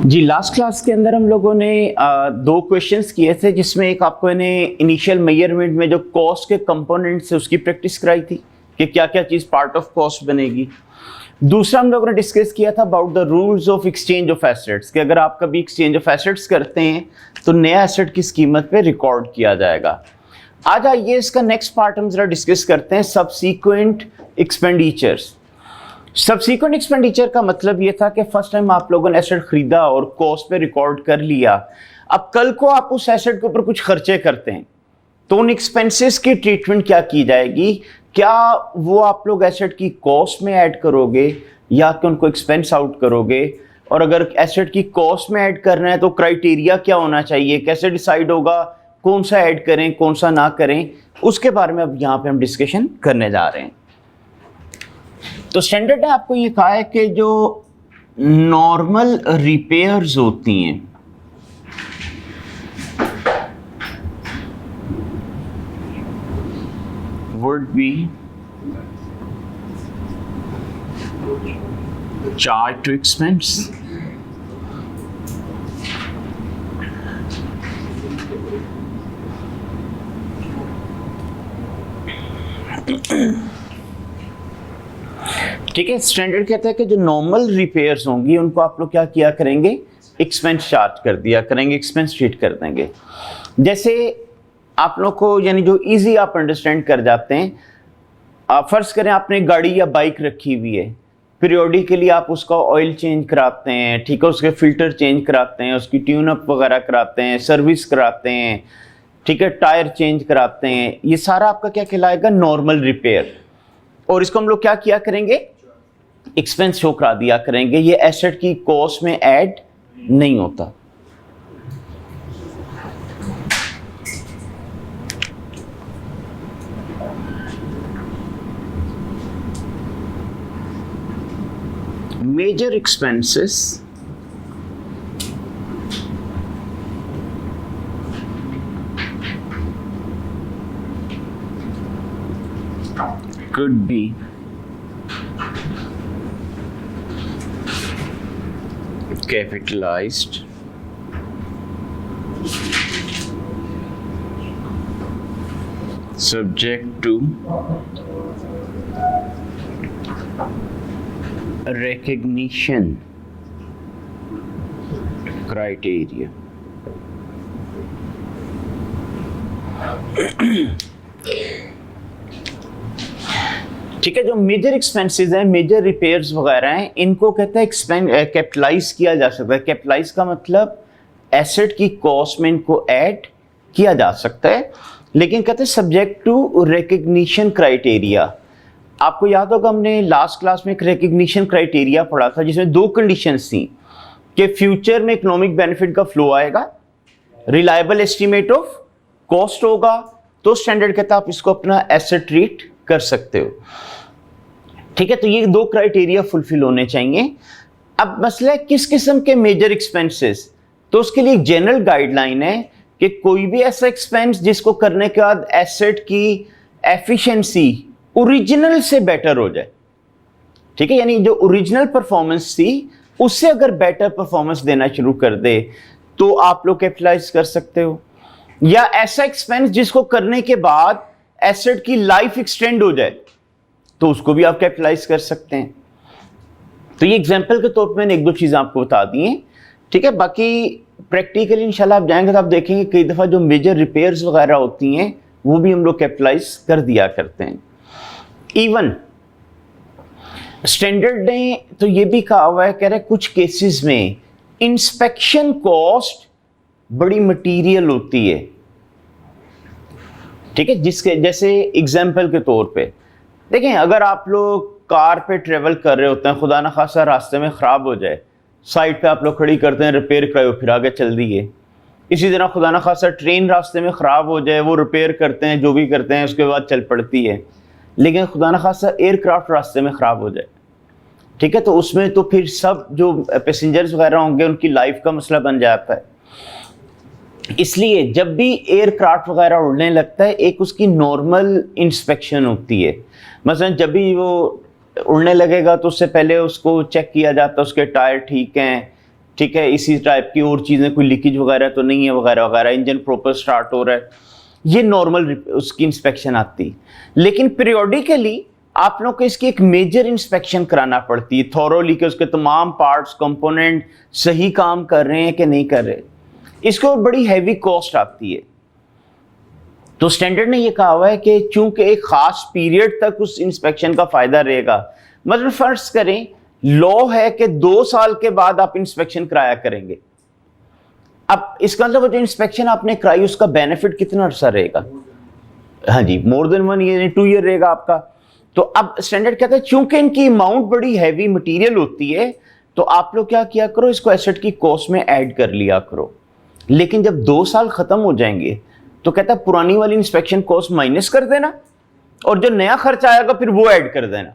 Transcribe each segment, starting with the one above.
जी last class के अंदर हम लोगों ने दो क्वेश्चंस किए थे, जिसमें एक आपको इनिशियल मेजरमेंट में जो कॉस्ट के कंपोनेंट्स है उसकी प्रैक्टिस कराई थी कि क्या क्या चीज़ पार्ट ऑफ कॉस्ट बनेगी। दूसरा हम लोगों ने डिस्कस किया था about the rules of exchange of assets, कि अगर आप कभी एक्सचेंज ऑफ एसेट्स करते हैं तो नया एसेट किस कीमत पे रिकॉर्ड किया जाएगा। आज आइए इसका नेक्स्ट पार्ट हम जरा डिस्कस करते हैं, सबसीक्वेंट एक्सपेंडिचर्स। सबसीक्वेंट एक्सपेंडिचर का मतलब ये था कि फर्स्ट टाइम आप लोगों ने एसेट खरीदा और कॉस्ट पे रिकॉर्ड कर लिया, अब कल को आप उस एसेट के ऊपर कुछ खर्चे करते हैं तो उन एक्सपेंसेस की ट्रीटमेंट क्या की जाएगी, क्या वो आप लोग एसेट की कॉस्ट में ऐड करोगे या कि उनको एक्सपेंस आउट करोगे, और अगर एसेट की कॉस्ट में ऐड करना है तो क्राइटेरिया क्या होना चाहिए, कैसे डिसाइड होगा कौन सा ऐड करें कौन सा ना करें, उसके बारे में अब यहाँ पे हम डिस्कशन करने जा रहे हैं। तो स्टैंडर्ड है आपको ये कहा है कि जो नॉर्मल रिपेयर्स होती हैं would be charged to expense. ठीक है, स्टैंडर्ड कहता है कि जो नॉर्मल रिपेयर्स होंगी उनको आप लोग क्या किया करेंगे, एक्सपेंस चार्ज कर दिया करेंगे, एक्सपेंस ट्रीट कर देंगे। जैसे आप लोग को यानी जो इजी आप अंडरस्टैंड कर जाते हैं, आप फर्ज करें आपने गाड़ी या बाइक रखी हुई है, पीरियोडिकली आप उसका ऑयल चेंज कराते हैं, ठीक है, उसके फिल्टर चेंज कराते हैं, उसकी ट्यून अप वगैरह कराते हैं, सर्विस कराते हैं, ठीक है, टायर चेंज कराते हैं, ये सारा आपका क्या कहलाएगा, नॉर्मल रिपेयर। और इसको हम लोग क्या किया करेंगे, एक्सपेंस शो करा दिया करेंगे, ये एसेट की कॉस्ट में ऐड नहीं होता। Major expenses could be capitalized subject to recognition criteria। ठीक है, जो मेजर एक्सपेंसेस हैं, मेजर रिपेयर्स वगैरह हैं, इनको कहते हैं कैपिटलाइज किया जा सकता है। कैपिटलाइज का मतलब एसेट की कॉस्ट में इनको ऐड किया जा सकता है, लेकिन कहते हैं सब्जेक्ट टू रिकग्निशन क्राइटेरिया। आपको याद होगा हमने लास्ट क्लास में एक रिकग्निशन क्राइटेरिया पढ़ा था जिसमें दो कंडीशंस थी कि फ्यूचर में इकोनॉमिक बेनिफिट का फ्लो आएगा, रिलायबल एस्टीमेट ऑफ कॉस्ट होगा, तो स्टैंडर्ड कहता है आप इसको अपना एसेट ट्रीट कर सकते हो। ठीक है, तो ये दो क्राइटेरिया फुलफिल होने चाहिए। अब मसला है किस किस्म के मेजर एक्सपेंसेस, तो उसके लिए एक जनरल गाइडलाइन है कि कोई भी ऐसा एक्सपेंस जिसको करने के बाद एसेट की एफिशिएंसी ओरिजिनल से बेटर हो जाए। ठीक है, यानी जो ओरिजिनल परफॉर्मेंस थी उससे अगर बेटर परफॉर्मेंस देना शुरू कर दे तो आप लोग कैपिटलाइज कर सकते हो, या ऐसा एक्सपेंस जिसको करने के बाद एसेट की लाइफ एक्सटेंड हो जाए तो उसको भी आप कैपिटलाइज कर सकते हैं। तो ये एग्जांपल के तौर पे मैंने एक दो चीजें आपको बता दी हैं। ठीक है, बाकी प्रैक्टिकली इंशाल्लाह आप जाएंगे तो आप देखेंगे कई दफा जो मेजर रिपेयर्स वगैरह होती हैं वो भी हम लोग कैपिटलाइज कर दिया करते हैं। इवन स्टैंडर्ड ने तो ये भी कहा हुआ है, कह रहे कुछ केसेस में इंस्पेक्शन कॉस्ट बड़ी मटीरियल होती है। ठीक है, जिसके जैसे एग्जांपल के तौर पे देखें, अगर आप लोग कार पे ट्रेवल कर रहे होते हैं, खुदा ना खासा रास्ते में ख़राब हो जाए, साइड पे आप लोग खड़ी करते हैं, रिपेयर कराओ फिर आगे चल दिए। इसी तरह खुदा ना खासा ट्रेन रास्ते में ख़राब हो जाए, वो रिपेयर करते हैं, जो भी करते हैं, उसके बाद चल पड़ती है। लेकिन खुदा ना खासा एयरक्राफ्ट रास्ते में ख़राब हो जाए, ठीक है, तो उसमें तो फिर सब जो पैसेंजर्स वगैरह होंगे उनकी लाइफ का मसला बन जाता है। इसलिए जब भी एयरक्राफ्ट वगैरह उड़ने लगता है एक उसकी नॉर्मल इंस्पेक्शन होती है। मसलन जब भी वो उड़ने लगेगा तो उससे पहले उसको चेक किया जाता है उसके टायर ठीक हैं, ठीक है, इसी टाइप की और चीज़ें, कोई लीकेज वगैरह तो नहीं है वगैरह वगैरह, इंजन प्रॉपर स्टार्ट हो रहा है, ये नॉर्मल उसकी इंस्पेक्शन आती। लेकिन पीरियोडिकली आप लोग को इसकी एक मेजर इंस्पेक्शन कराना पड़ती है थॉरोली, कि उसके तमाम पार्ट्स कंपोनेंट सही काम कर रहे हैं कि नहीं कर रहे। इसको बड़ी हैवी कॉस्ट आती है। तो स्टैंडर्ड ने ये कहा हुआ है कि चूंकि एक खास पीरियड तक उस इंस्पेक्शन का फायदा रहेगा, मतलब फर्ज करें लॉ है कि 2 साल के बाद आप इंस्पेक्शन कराया करेंगे। अब इसका मतलब जो इंस्पेक्शन आपने कराई उसका बेनिफिट कितना अर्सा रहेगा? हाँ जी, मोर देन 1 ईयर, 2 ईयर रहेगा आपका। तो अब स्टैंडर्ड कहता है चूंकि इनकी अमाउंट बड़ी हैवी मटेरियल होती है, तो आप लोग क्या किया करो, इसको एसेट की कॉस्ट में ऐड कर लिया करो। लेकिन जब 2 साल खत्म हो जाएंगे तो कहता है पुरानी वाली इंस्पेक्शन कॉस्ट माइनस कर देना और जो नया खर्चा आएगा फिर वो ऐड कर देना।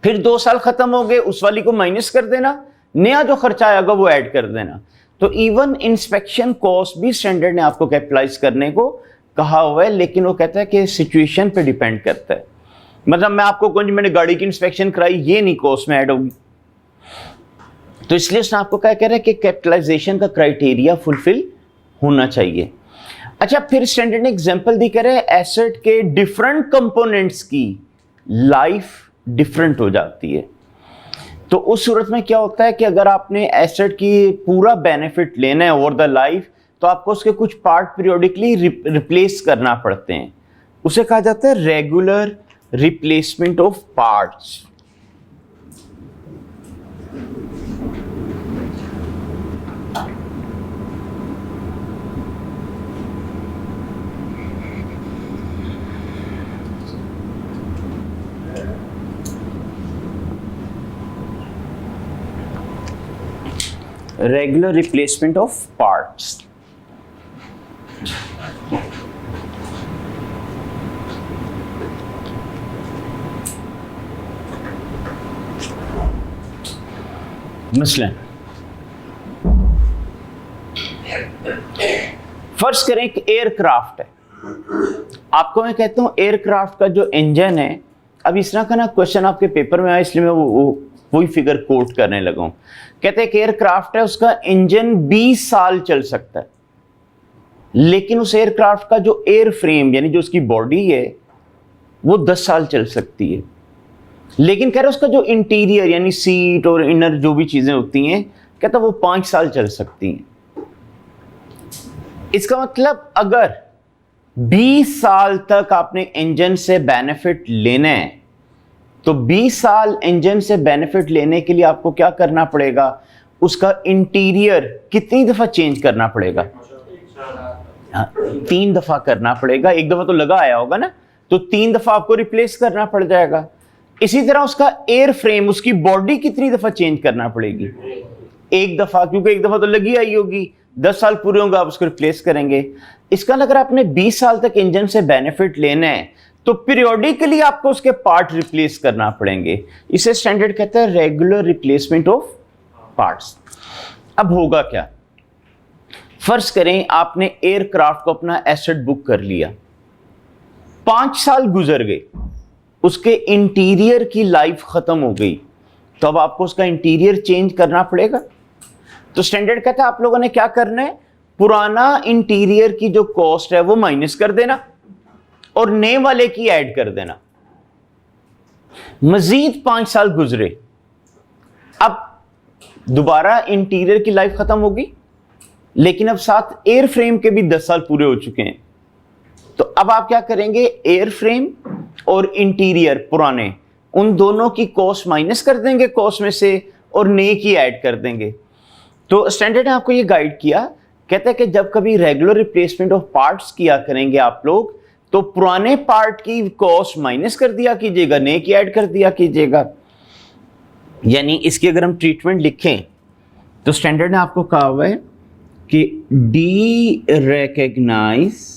फिर 2 साल खत्म हो गए, उस वाली को माइनस कर देना, नया जो खर्चा आएगा वो ऐड कर देना। तो इवन इंस्पेक्शन कॉस्ट भी स्टैंडर्ड ने आपको कैपिटलाइज करने को कहा हुआ है, लेकिन वो कहता है कि सिचुएशन पे डिपेंड करता है। मतलब मैं आपको कहूँ मैंने गाड़ी की इंस्पेक्शन कराई, ये नहीं कॉस्ट में ऐड होगी। तो इसलिए उसने आपको क्या कह रहा है कि कैपिटलाइजेशन का क्राइटेरिया फुलफिल होना चाहिए। अच्छा, फिर स्टैंडर्ड ने एग्जांपल दी, कह रहे हैं एसेट के डिफरेंट कंपोनेंट्स की लाइफ डिफरेंट हो जाती है। तो उस सूरत में क्या होता है कि अगर आपने एसेट की पूरा बेनिफिट लेना है ओवर द लाइफ, तो आपको उसके कुछ पार्ट पीरियोडिकली रिप्लेस करना पड़ते हैं। उसे कहा जाता है regular replacement of parts. Regular replacement of parts. मसलन फर्ज करें एक एयरक्राफ्ट है। आपको मैं कहता हूं एयरक्राफ्ट का जो इंजन है, अब इस तरह का ना क्वेश्चन आपके पेपर में आया, इसलिए मैं वही फिगर कोट करने लगा हूं। कहते हैं कि एयरक्राफ्ट है, उसका इंजन 20 साल चल सकता है, लेकिन उस एयरक्राफ्ट का जो एयर फ्रेम यानी जो उसकी बॉडी है वो 10 साल चल सकती है। लेकिन कह रहे उसका जो इंटीरियर यानी सीट और इनर जो भी चीजें होती हैं, कहता वो 5 साल चल सकती हैं। इसका मतलब अगर 20 साल तक आपने इंजन से बेनिफिट लेना है, तो 20 साल इंजन से बेनिफिट लेने के लिए आपको क्या करना पड़ेगा, उसका इंटीरियर कितनी दफा चेंज करना पड़ेगा? 3 दफा करना पड़ेगा। एक दफा तो लगा आया होगा ना, तो 3 दफा आपको रिप्लेस करना पड़ जाएगा। इसी तरह उसका एयर फ्रेम, उसकी बॉडी कितनी दफा चेंज करना पड़ेगी? 1 दफा, क्योंकि 1 दफा तो लगी आई होगी। 10 साल पूरे होंगे, आप उसको रिप्लेस करेंगे। इसका अगर आपने 20 साल तक इंजन से बेनिफिट लेना है, तो पीरियोडिकली आपको उसके पार्ट रिप्लेस करना पड़ेंगे। इसे स्टैंडर्ड कहता है रेगुलर रिप्लेसमेंट ऑफ पार्ट्स। अब होगा क्या, फर्ज करें आपने एयरक्राफ्ट को अपना एसेट बुक कर लिया, 5 साल गुजर गए, उसके इंटीरियर की लाइफ खत्म हो गई, तो अब आपको उसका इंटीरियर चेंज करना पड़ेगा। तो स्टैंडर्ड कहता है आप लोगों ने क्या करना है, पुराना इंटीरियर की जो कॉस्ट है वो माइनस कर देना और नए वाले की ऐड कर देना। मजीद 5 साल गुजरे, अब दोबारा इंटीरियर की लाइफ खत्म होगी, लेकिन अब साथ एयर फ्रेम के भी 10 साल पूरे हो चुके हैं। तो अब आप क्या करेंगे, एयर फ्रेम और इंटीरियर पुराने, उन दोनों की कॉस्ट माइनस कर देंगे कॉस्ट में से और नए की ऐड कर देंगे। तो स्टैंडर्ड ने आपको ये गाइड किया, कहता है कि जब कभी रेगुलर रिप्लेसमेंट ऑफ पार्ट्स किया करेंगे आप लोग, तो पुराने पार्ट की कॉस्ट माइनस कर दिया कीजिएगा, नए की ऐड कर दिया कीजिएगा। यानी इसकी अगर हम ट्रीटमेंट लिखें तो स्टैंडर्ड ने आपको कहा हुआ है कि derecognise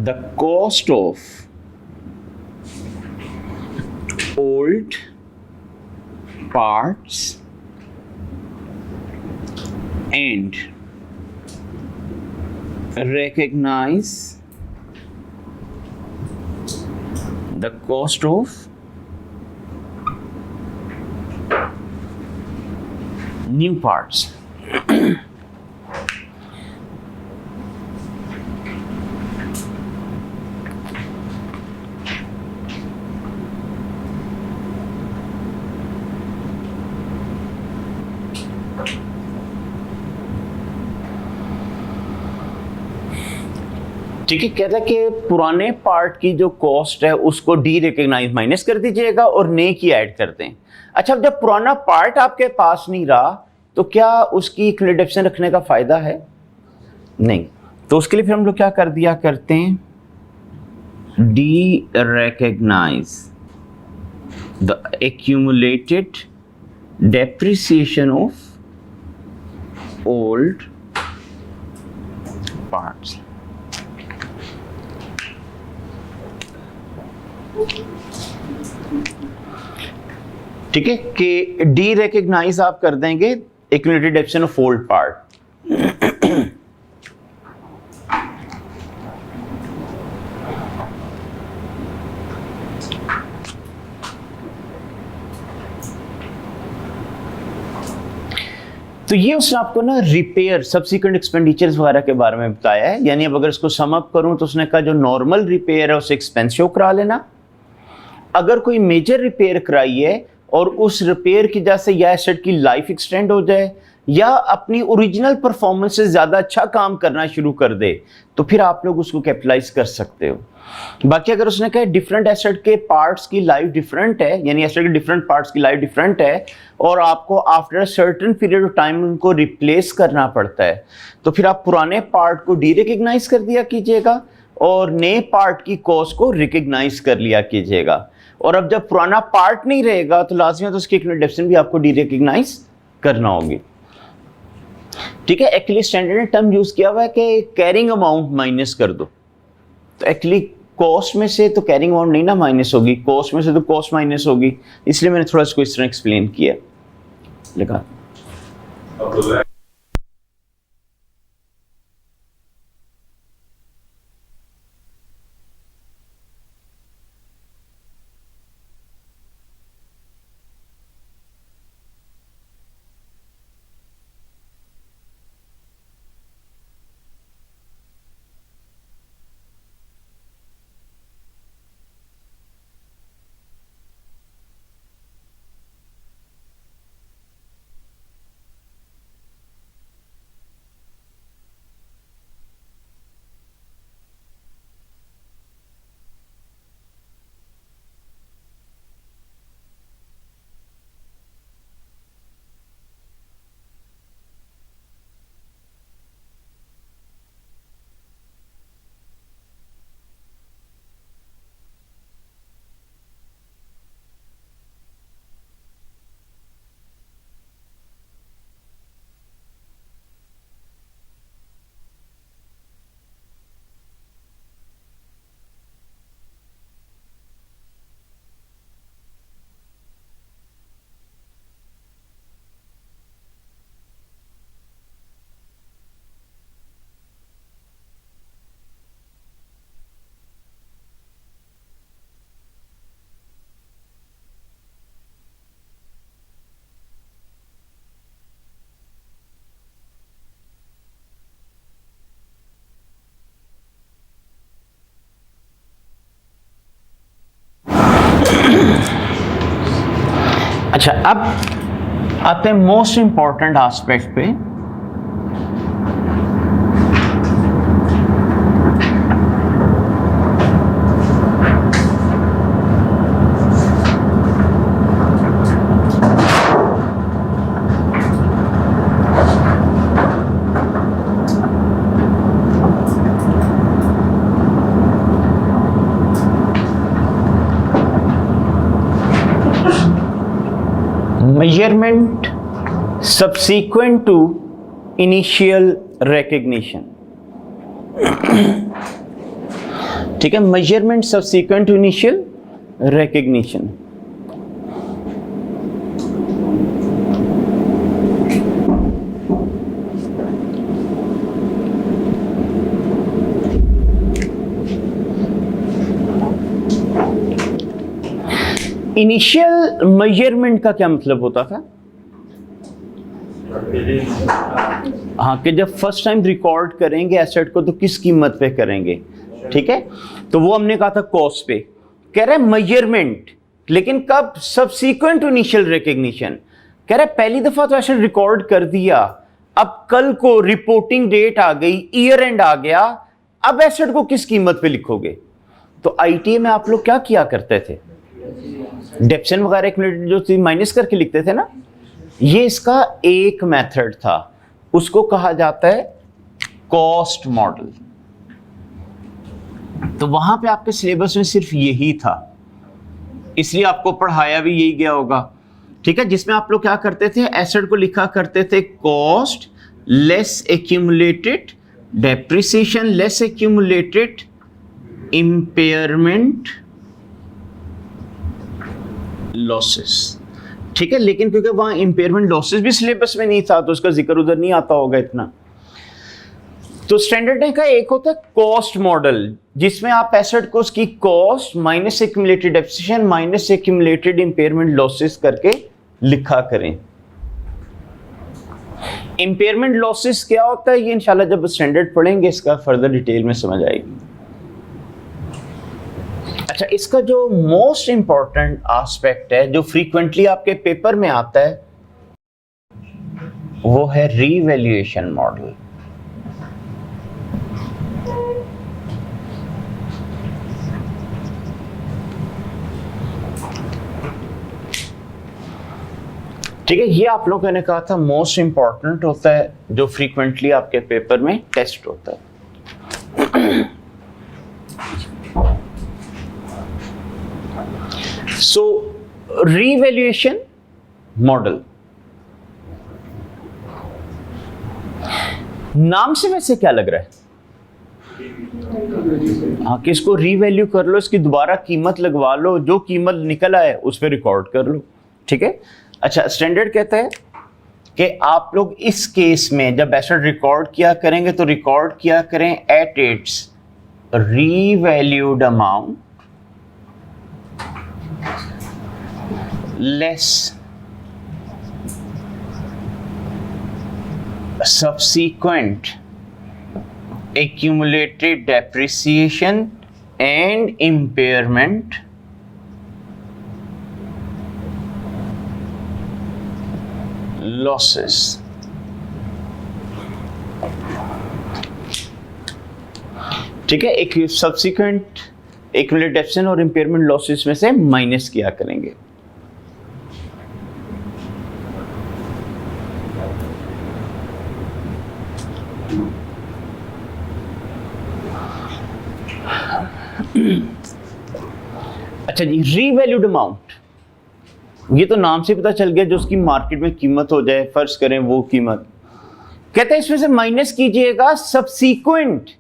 the cost of old parts and recognize the cost of new parts. ठीक है, कहता है कि पुराने पार्ट की जो कॉस्ट है उसको डी रिकॉग्नाइज माइनस कर दीजिएगा और नए की ऐड कर दें। अच्छा, जब पुराना पार्ट आपके पास नहीं रहा तो क्या उसकी डिडक्शन रखने का फायदा है? नहीं। तो उसके लिए फिर हम लोग क्या कर दिया करते हैं, derecognise the accumulated depreciation of old parts. ठीक है, कि डी रिकॉग्नाइज आप कर देंगे accumulated depreciation of old part. तो ये उसने आपको ना रिपेयर सब्सिक्वेंट एक्सपेंडिचर्स वगैरह के बारे में बताया है। यानी अब अगर इसको सम अप करूं तो उसने कहा जो नॉर्मल रिपेयर है उसे एक्सपेंस शो करा लेना। अगर कोई मेजर रिपेयर कराई है और उस रिपेयर की वजह से या एसेट की लाइफ एक्सटेंड हो जाए या अपनी ओरिजिनल परफॉर्मेंस से ज़्यादा अच्छा काम करना शुरू कर दे तो फिर आप लोग उसको कैपिटलाइज कर सकते हो। बाकी अगर उसने कहा डिफरेंट एसेट के पार्ट्स की लाइफ डिफरेंट है, यानी एसेट के डिफरेंट पार्ट्स की लाइफ डिफरेंट है और आपको after a certain period of time उनको रिप्लेस करना पड़ता है, तो फिर आप पुराने पार्ट को डी रिकॉग्नाइज कर दिया कीजिएगा और नए पार्ट की कॉस्ट को रिकॉग्नाइज कर लिया कीजिएगा। और अब जब पुराना पार्ट नहीं रहेगा तो लाजमी है तो उसकी डिडक्शन भी आपको डी रिकॉग्नाइज करना होगी। ठीक है, एक्चुअली स्टैंडर्ड टर्म यूज किया हुआ है कि कैरिंग अमाउंट माइनस कर दो। तो एक्चुअली कॉस्ट में से तो कैरिंग अमाउंट नहीं ना माइनस होगी, कॉस्ट में से तो कॉस्ट माइनस होगी, इसलिए मैंने थोड़ा इसको इस तरह एक्सप्लेन किया लिखा। अच्छा, अब आते हैं मोस्ट इंपॉर्टेंट एस्पेक्ट पे। measurement subsequent to initial recognition। ठीक है, measurement subsequent to initial recognition। Initial measurement का क्या मतलब होता था? हाँ, कि जब फर्स्ट टाइम रिकॉर्ड करेंगे एसेट को तो किस कीमत पे करेंगे, ठीक है। तो वो हमने कहा था कॉस्ट पे। कह रहे मेजरमेंट, लेकिन कब? Subsequent to initial recognition. कह रहे पहली दफा तो एसेट रिकॉर्ड कर दिया, अब कल को रिपोर्टिंग डेट आ गई, ईयर एंड आ गया, अब एसेट को किस कीमत पे लिखोगे? तो आईटीए में आप लोग क्या किया करते थे? डेप्शन वगैरह एक्यूमुलेटेड जो थी माइनस करके लिखते थे ना। ये इसका एक मेथड था, उसको कहा जाता है कॉस्ट मॉडल। तो वहां पे आपके सिलेबस में सिर्फ यही था, इसलिए आपको पढ़ाया भी यही गया होगा, ठीक है। जिसमें आप लोग क्या करते थे? एसेट को लिखा करते थे cost less accumulated depreciation less accumulated impairment losses, ठीक है। लेकिन क्योंकि वहां इम्पेयरमेंट लॉसेस भी सिलेबस में नहीं था तो उसका जिक्र उधर नहीं आता होगा इतना। तो स्टैंडर्ड का एक होता है कॉस्ट मॉडल, जिसमें आप एसेट को उसकी cost minus accumulated depreciation minus accumulated impairment losses करके लिखा करें। इम्पेयरमेंट लॉसेस क्या होता है ये इंशाल्लाह जब स्टैंडर्ड पढ़ेंगे इसका फर्दर डिटेल में समझ आएगी। अच्छा, इसका जो मोस्ट इंपॉर्टेंट एस्पेक्ट है जो फ्रीक्वेंटली आपके पेपर में आता है वो है रीवैल्यूएशन मॉडल। ठीक है, ये आप लोगों ने कहा था मोस्ट इंपॉर्टेंट होता है जो फ्रीक्वेंटली आपके पेपर में टेस्ट होता है। सो रीवैल्यूएशन मॉडल, नाम से वैसे क्या लग रहा है? हाँ, कि इसको रीवैल्यू कर लो, इसकी दोबारा कीमत लगवा लो, जो कीमत निकल आए उस पर रिकॉर्ड कर लो, ठीक है। अच्छा, स्टैंडर्ड कहता है कि आप लोग इस केस में जब एसेट रिकॉर्ड किया करेंगे तो रिकॉर्ड किया करें at its revalued amount less subsequent accumulated depreciation and impairment losses। ठीक है, एक सब्सिक्वेंट एक्यूमुलेटेड डेप्रिसिएशन और इम्पेयरमेंट लॉसेस में से माइनस किया करेंगे। अच्छा जी, रीवैल्यूड अमाउंट, ये तो नाम से पता चल गया जो उसकी मार्केट में कीमत हो जाए, फर्ज करें वो कीमत। कहते हैं इसमें से माइनस कीजिएगा सब्सीक्वेंट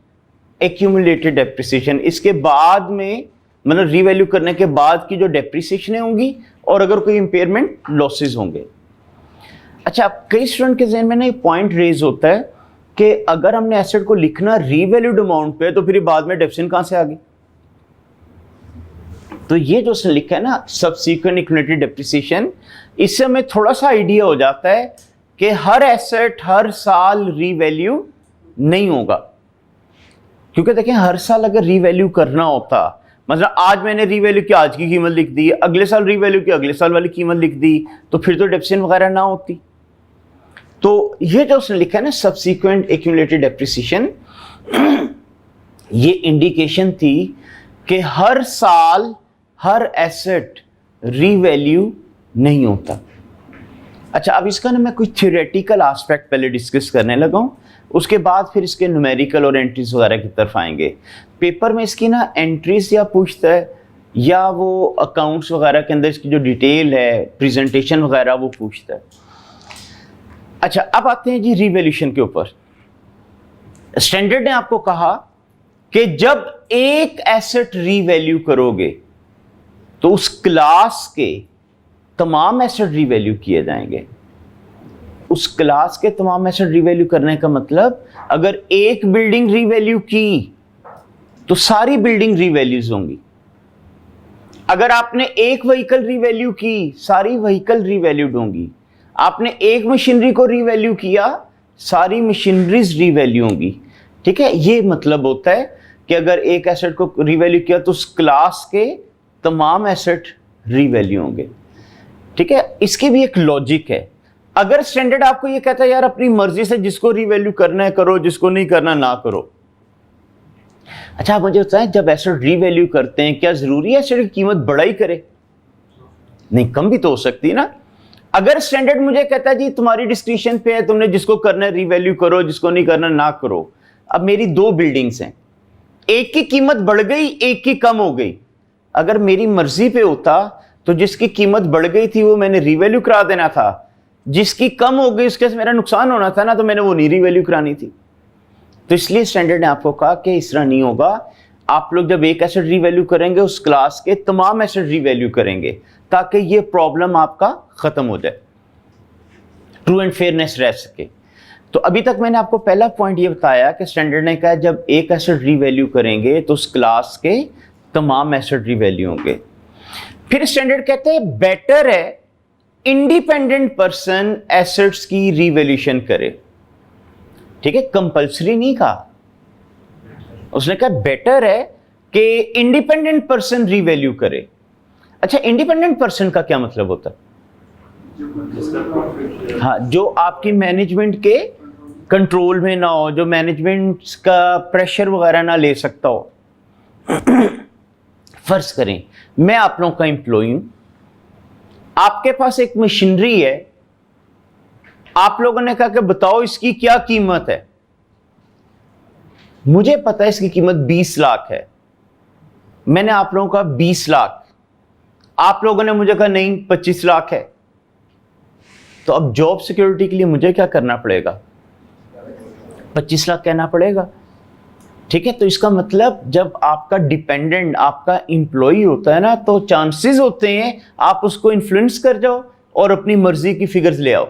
एक्यूमुलेटेड डेप्रिसिएशन, इसके बाद में मतलब रीवैल्यू करने के बाद की जो डेप्रिसिएशन होंगी और अगर कोई इंपेयरमेंट लॉसेस होंगे। अच्छा, कई स्टूडेंट के ज़हन में ना एक पॉइंट रेज होता है कि अगर हमने एसेट को लिखना रीवैल्यूड अमाउंट पे तो फिर बाद में डेप्रिसिएशन कहां से आ गई? तो ये जो उसने लिखा है ना सब्सीक्वेंट एक्यूमुलेटेड डेप्रिसिएशन, इससे हमें थोड़ा सा आइडिया हो जाता है कि हर एसेट हर साल रीवैल्यू नहीं होगा। क्योंकि देखें, हर साल अगर रीवैल्यू करना होता, मतलब आज मैंने रीवैल्यू की आज की कीमत लिख दी, अगले साल रीवैल्यू की अगले साल वाली कीमत लिख दी, तो फिर तो डेप्रिसिएशन वगैरह ना होती। तो ये जो उसने लिखा है ना सब्सीक्वेंट एक्यूमुलेटेड डेप्रिसिएशन, ये इंडिकेशन थी कि हर साल हर एसेट रीवैल्यू नहीं होता। अच्छा, अब इसका ना मैं कुछ थ्योरेटिकल एस्पेक्ट पहले डिस्कस करने लगा हूं, उसके बाद फिर इसके न्यूमेरिकल और एंट्रीज वगैरह की तरफ आएंगे। पेपर में इसकी ना एंट्रीज या पूछता है या वो अकाउंट्स वगैरह के अंदर इसकी जो डिटेल है प्रेजेंटेशन वगैरह वो पूछता है। अच्छा, अब आते हैं जी रीवैल्यूएशन के ऊपर। स्टैंडर्ड ने आपको कहा कि जब एक एसेट रीवैल्यू करोगे तो उस क्लास के तमाम एसेट रीवैल्यू किए जाएंगे। उस क्लास के तमाम एसेट रीवैल्यू करने का मतलब, अगर एक बिल्डिंग रीवैल्यू की तो सारी बिल्डिंग रीवैल्यूज होंगी। अगर आपने एक व्हीकल रीवैल्यू की, सारी व्हीकल रीवैल्यूड होंगी। आपने एक मशीनरी को रीवैल्यू किया, सारी मशीनरीज रीवैल्यू होंगी। ठीक है, ये मतलब होता है कि अगर एक एसेट को रीवैल्यू किया तो उस क्लास के तमाम एसेट रीवैल्यू होंगे। ठीक है, इसकी भी एक लॉजिक है। अगर स्टैंडर्ड आपको ये कहता है यार अपनी मर्जी से जिसको रीवैल्यू करना है करो, जिसको नहीं करना ना करो। अच्छा, आप मुझे बताएं, जब एसेट रीवैल्यू करते हैं क्या जरूरी है एसेट की कीमत बढ़ाई करे? नहीं, कम भी तो हो सकती है ना। अगर स्टैंडर्ड मुझे कहता है जी तुम्हारी डिस्क्रिप्शन पे है, तुमने जिसको करना है रीवैल्यू करो, जिसको नहीं करना ना करो। अब मेरी दो बिल्डिंग्स हैं, एक की कीमत बढ़ गई, एक की कम हो गई। अगर मेरी मर्जी पे होता तो जिसकी कीमत बढ़ गई थी वो मैंने रीवैल्यू करा देना था, जिसकी कम हो गई उसके मेरा नुकसान होना था ना, तो मैंने वो नहीं रीवैल्यू करानी थी। तो इसलिए स्टैंडर्ड ने आपको कहा कि इस तरह नहीं होगा। आप लोग जब एक एसेट रीवैल्यू करेंगे उस क्लास के तमाम एसेट रीवैल्यू करेंगे ताकि ये प्रॉब्लम आपका खत्म हो जाए, ट्रू एंड फेयरनेस रह सके। तो अभी तक मैंने आपको पहला पॉइंट ये बताया कि स्टैंडर्ड ने कहा जब एक एसेट रीवैल्यू करेंगे तो उस क्लास के तमाम एसेट रीवैल्यू होंगे। फिर स्टैंडर्ड कहते हैं बेटर है इंडिपेंडेंट पर्सन एसेट्स की रीवैल्यूएशन करे। ठीक है, कंपल्सरी नहीं कहा, उसने कहा बेटर है कि इंडिपेंडेंट पर्सन रीवैल्यू करे। अच्छा, इंडिपेंडेंट पर्सन का क्या मतलब होता है? हाँ, जो आपकी मैनेजमेंट के कंट्रोल में ना हो, जो मैनेजमेंट का प्रेशर वगैरह ना ले सकता हो। फर्ज करें मैं आप लोगों का एम्प्लॉय हूं, आपके पास एक मशीनरी है, आप लोगों ने कहा कि बताओ इसकी क्या कीमत है। मुझे पता है इसकी कीमत 20 लाख है, मैंने आप लोगों का 20 लाख, आप लोगों ने मुझे कहा नहीं 25 लाख है। तो अब जॉब सिक्योरिटी के लिए मुझे क्या करना पड़ेगा? 25 लाख कहना पड़ेगा। ठीक है, तो इसका मतलब जब आपका डिपेंडेंट आपका एम्प्लॉय होता है ना, तो चांसेस होते हैं आप उसको इन्फ्लुएंस कर जाओ और अपनी मर्जी की फिगर्स ले आओ।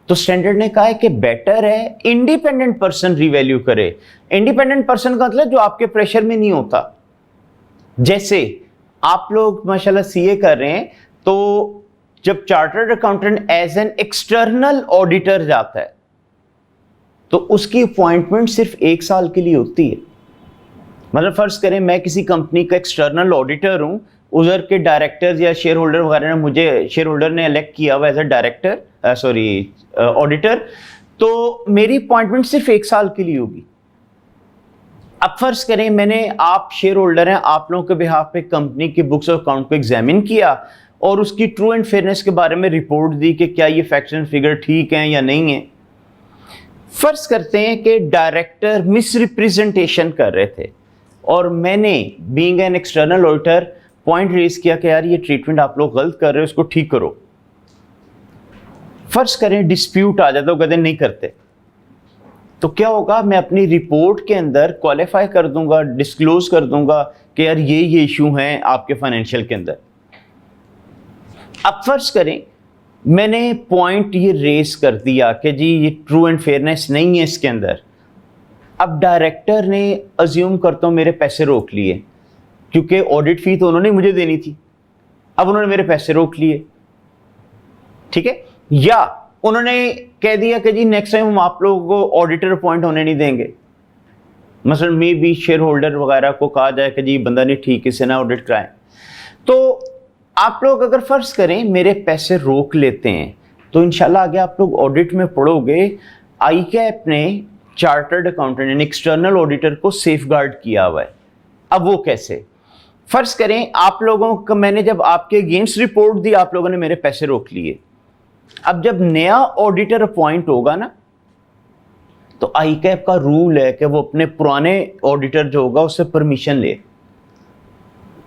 तो स्टैंडर्ड ने कहा है कि बेटर है इंडिपेंडेंट पर्सन रीवैल्यू करे। इंडिपेंडेंट पर्सन का मतलब जो आपके प्रेशर में नहीं होता। जैसे आप लोग माशाल्लाह सीए कर रहे हैं, तो जब chartered accountant as an external auditor जाता है तो उसकी अपॉइंटमेंट सिर्फ 1 साल के लिए होती है। मतलब फर्ज करें मैं किसी कंपनी का एक्सटर्नल ऑडिटर हूं, उधर के डायरेक्टर्स या शेयर होल्डर वगैरह ने मुझे, शेयर होल्डर ने इलेक्ट किया हुआ एज अ डायरेक्टर, ऑडिटर, तो मेरी अपॉइंटमेंट सिर्फ 1 साल के लिए होगी। अब फर्ज करें मैंने, आप शेयर होल्डर हैं, आप लोगों के बिहाफ पे कंपनी की बुक्स और अकाउंट को एग्जामिन किया और उसकी ट्रू एंड फेयरनेस के बारे में रिपोर्ट दी कि क्या ये फैक्ट्स एंड फिगर ठीक हैं या नहीं है। फर्ज करते हैं कि डायरेक्टर मिस रिप्रेजेंटेशन कर रहे थे और मैंने being an external auditor point raise किया कि यार ये ट्रीटमेंट आप लोग गलत कर रहे हो, इसको ठीक करो। फर्ज करें डिस्प्यूट आ जाता, कहते नहीं करते, तो क्या होगा? मैं अपनी रिपोर्ट के अंदर क्वालिफाई कर दूंगा, डिस्क्लोज कर दूंगा कि यार ये इशू हैं आपके फाइनेंशियल के अंदर। अब फर्ज करें मैंने पॉइंट ये रेस कर दिया कि जी ये ट्रू एंड फेयरनेस नहीं है इसके अंदर। अब डायरेक्टर ने अज्यूम करता हूँ मेरे पैसे रोक लिए, क्योंकि ऑडिट फी तो उन्होंने मुझे देनी थी, अब उन्होंने मेरे पैसे रोक लिए। ठीक है, या उन्होंने कह दिया कि जी नेक्स्ट टाइम हम आप लोगों को ऑडिटर अपॉइंट होने नहीं देंगे। मसलन मे भी शेयर होल्डर वगैरह को कहा जाए कि जी बंदा नहीं ठीक, इससे ना ऑडिट कराएं। तो आप लोग अगर फर्ज करें मेरे पैसे रोक लेते हैं तो इंशाल्लाह आगे आप लोग ऑडिट में पढ़ोगे आईकैप ने चार्टर्ड अकाउंटेंट यानी एक्सटर्नल ऑडिटर को सेफगार्ड किया हुआ है। अब वो कैसे? फर्ज करें आप लोगों का, मैंने जब आपके अगेंस्ट रिपोर्ट दी, आप लोगों ने मेरे पैसे रोक लिए। अब जब नया ऑडिटर अपॉइंट होगा ना, तो आईकैप का रूल है कि वो अपने पुराने ऑडिटर जो होगा उससे परमिशन ले।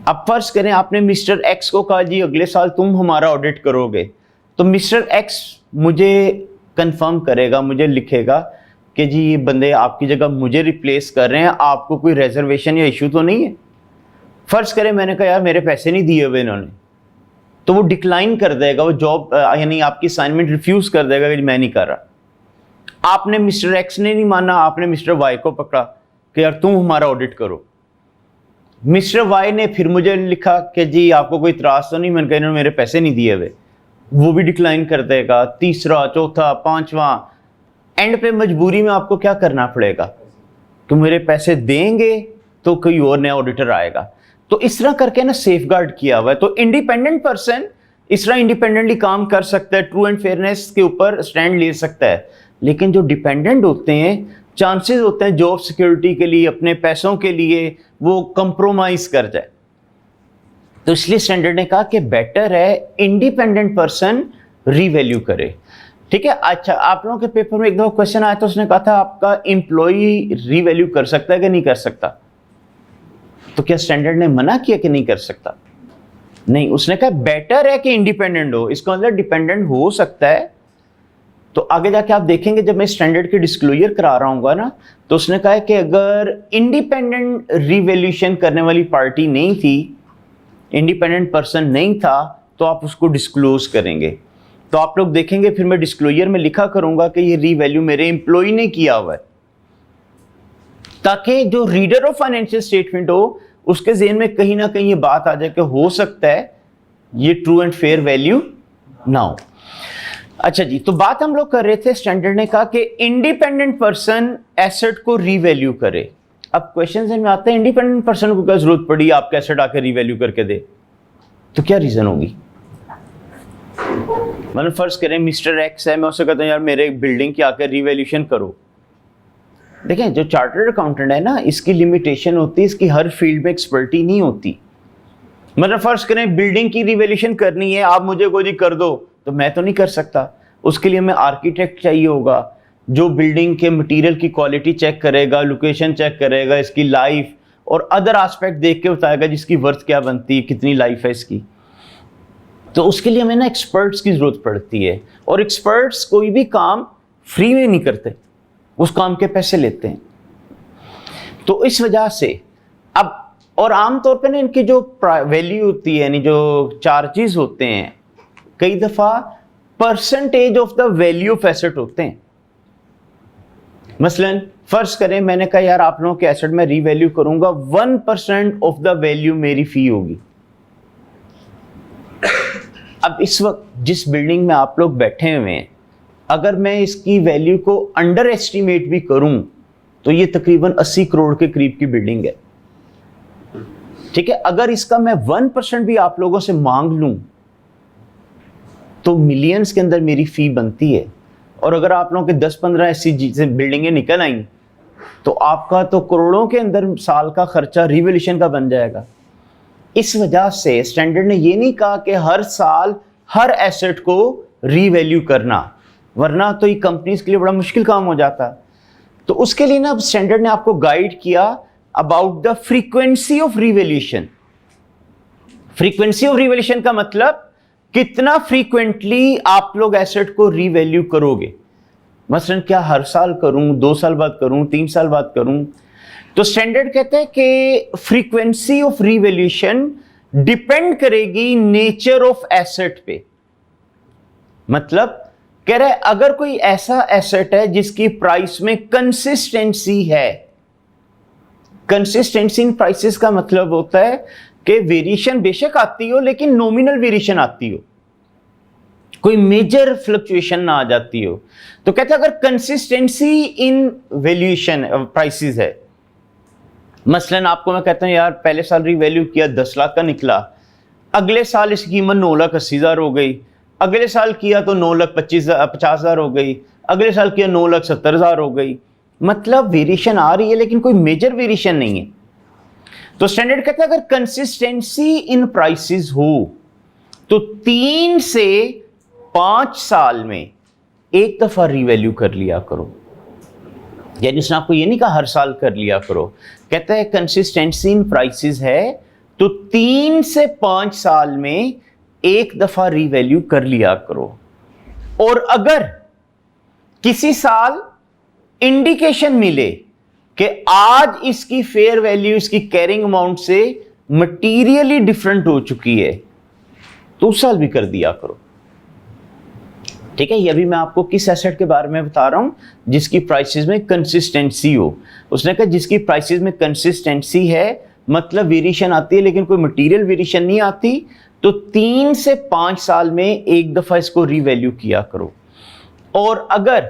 अब फर्ज करें आपने मिस्टर एक्स को कहा जी अगले साल तुम हमारा ऑडिट करोगे, तो मिस्टर एक्स मुझे कंफर्म करेगा, मुझे लिखेगा कि जी ये बंदे आपकी जगह मुझे रिप्लेस कर रहे हैं, आपको कोई रिजर्वेशन या इशू तो नहीं है। फर्ज करें मैंने कहा यार मेरे पैसे नहीं दिए हुए इन्होंने, तो वो डिक्लाइन कर देगा, वो जॉब यानी आपकी असाइनमेंट रिफ्यूज कर देगा कि मैं नहीं कर रहा। आपने मिस्टर एक्स ने नहीं माना, आपने मिस्टर वाई को पकड़ा कि यार तुम हमारा ऑडिट करो। मिस्टर वाई ने फिर मुझे लिखा कि जी आपको कोई इतराज तो नहीं, मैंने कहा इन्होंने मेरे पैसे नहीं दिए हुए। वो भी डिक्लाइन कर देगा, तीसरा, चौथा, पांचवा, एंड पे मजबूरी में आपको क्या करना पड़ेगा कि मेरे पैसे देंगे तो कोई और नया ऑडिटर आएगा। तो इस तरह करके ना सेफगार्ड किया हुआ है। तो इंडिपेंडेंट पर्सन इस तरह इंडिपेंडेंटली काम कर सकता है, ट्रू एंड फेयरनेस के ऊपर स्टैंड ले सकता है, लेकिन जो डिपेंडेंट होते हैं चांसेस होते हैं जॉब सिक्योरिटी के लिए, अपने पैसों के लिए वो कंप्रोमाइज कर जाए। तो इसलिए स्टैंडर्ड ने कहा कि बेटर है इंडिपेंडेंट पर्सन रीवैल्यू करे। ठीक है। अच्छा, आप लोगों के पेपर में एक दो क्वेश्चन आया था, उसने कहा था आपका एम्प्लॉई रीवैल्यू कर सकता है कि नहीं कर सकता। तो क्या स्टैंडर्ड ने मना किया कि नहीं कर सकता? नहीं, उसने कहा बेटर है कि इंडिपेंडेंट हो। इसका मतलब डिपेंडेंट हो सकता है। तो आगे जाके आप देखेंगे जब मैं स्टैंडर्ड की डिस्क्लोजर करा रहा हूँ ना, तो उसने कहा है कि अगर इंडिपेंडेंट रिवैल्यूएशन करने वाली पार्टी नहीं थी, इंडिपेंडेंट पर्सन नहीं था, तो आप उसको डिस्क्लोज करेंगे। तो आप लोग देखेंगे फिर मैं डिस्क्लोजर में लिखा करूंगा कि ये रीवैल्यू मेरे एम्प्लॉय ने किया हुआ है, ताकि जो रीडर ऑफ फाइनेंशियल स्टेटमेंट हो उसके ज़हन में कहीं ना कहीं ये बात आ जाए कि हो सकता है ये ट्रू एंड फेयर वैल्यू ना हो। अच्छा जी, तो बात हम लोग कर रहे थे, स्टैंडर्ड ने कहा कि इंडिपेंडेंट पर्सन एसेट को रीवैल्यू करे। अब क्वेश्चन में आता है इंडिपेंडेंट पर्सन को क्या जरूरत पड़ी आपके एसेट आकर रीवैल्यू करके दे, तो क्या रीजन होगी? मतलब फर्ज करें मिस्टर एक्स है, मैं उससे कहता हूँ यार मेरे बिल्डिंग की आकर रीवैल्यूएशन करो। देखें, जो चार्टर्ड अकाउंटेंट है ना, इसकी लिमिटेशन होती है, इसकी हर फील्ड में एक्सपर्टी नहीं होती। मतलब फर्ज करें बिल्डिंग की रिवैल्यूएशन करनी है, आप मुझे कोई कर दो, तो मैं तो नहीं कर सकता। उसके लिए हमें आर्किटेक्ट चाहिए होगा जो बिल्डिंग के मटेरियल की क्वालिटी चेक करेगा, लोकेशन चेक करेगा, इसकी लाइफ और अदर एस्पेक्ट देख के बताएगा जिसकी वर्थ क्या बनती है, कितनी लाइफ है इसकी। तो उसके लिए हमें ना एक्सपर्ट्स की जरूरत पड़ती है, और एक्सपर्ट्स कोई भी काम फ्री में नहीं करते, उस काम के पैसे लेते हैं। तो इस वजह से अब, और आमतौर पे ना इनकी जो वैल्यू होती है, यानी जो चार्जेस होते हैं, कई दफा percentage of the value of asset होते हैं। मसलन फर्ज करें मैंने कहा यार आप लोगों के एसेट में रीवैल्यू करूंगा, 1% ऑफ द वैल्यू मेरी फी होगी। अब इस वक्त जिस बिल्डिंग में आप लोग बैठे हुए हैं, अगर मैं इसकी वैल्यू को अंडर एस्टिमेट भी करूं तो ये तकरीबन 80 करोड़ के करीब की बिल्डिंग है। ठीक है, अगर इसका मैं 1% भी आप लोगों से मांग लूं तो मिलियंस के अंदर मेरी फी बनती है। और अगर आप लोगों के 10-15 ऐसी बिल्डिंगें निकल आई तो आपका तो करोड़ों के अंदर साल का खर्चा रिवैल्यूएशन का बन जाएगा। इस वजह से स्टैंडर्ड ने ये नहीं कहा कि हर साल हर एसेट को रीवैल्यू करना, वरना तो ये कंपनीज के लिए बड़ा मुश्किल काम हो जाता। तो उसके लिए ना स्टैंडर्ड ने आपको गाइड किया about the frequency of revaluation. Frequency of revaluation का मतलब कितना फ्रीक्वेंटली आप लोग एसेट को रीवैल्यू करोगे। मसलन क्या हर साल करूं, 2 साल बाद करूं, 3 साल बाद करूं। तो स्टैंडर्ड कहते हैं कि फ्रीक्वेंसी ऑफ रिवैल्यूएशन डिपेंड करेगी नेचर ऑफ एसेट पे। मतलब कह रहे अगर कोई ऐसा एसेट है जिसकी प्राइस में कंसिस्टेंसी है, कंसिस्टेंसी इन प्राइसेस का मतलब होता है कि वेरिएशन बेशक आती हो लेकिन नॉमिनल वेरिएशन आती हो, कोई मेजर फ्लक्चुएशन ना आ जाती हो। तो कहते हैं अगर कंसिस्टेंसी इन वैल्यूएशन प्राइसेस है, मसलन आपको मैं कहता हूं यार पहले साल रीवैल्यू किया 10 लाख का निकला, अगले साल इसकी कीमत 9,80,000 हो गई, अगले साल किया तो 9,50,000 हो गई, अगले साल किया 9,70,000 हो गई। मतलब वेरिएशन आ रही है लेकिन कोई मेजर वेरिएशन नहीं है। तो स्टैंडर्ड कहता है अगर कंसिस्टेंसी इन प्राइसेस हो तो 3 से 5 साल में एक दफा रीवैल्यू कर लिया करो। यानी उसने आपको ये नहीं कहा हर साल कर लिया करो, कहता है कंसिस्टेंसी इन प्राइसेस है तो 3 से 5 साल में एक दफा रीवैल्यू कर लिया करो। और अगर किसी साल इंडिकेशन मिले कि आज इसकी फेयर वैल्यू इसकी कैरिंग अमाउंट से मटीरियली डिफरेंट हो चुकी है तो उस साल भी कर दिया करो। ठीक है, ये अभी मैं आपको किस एसेट के बारे में बता रहा हूं जिसकी प्राइसेस में कंसिस्टेंसी हो। उसने कहा जिसकी प्राइसेस में कंसिस्टेंसी है मतलब वेरिएशन आती है लेकिन कोई मटेरियल वेरिएशन नहीं आती, तो 3 से 5 साल में एक दफा इसको रीवैल्यू किया करो। और अगर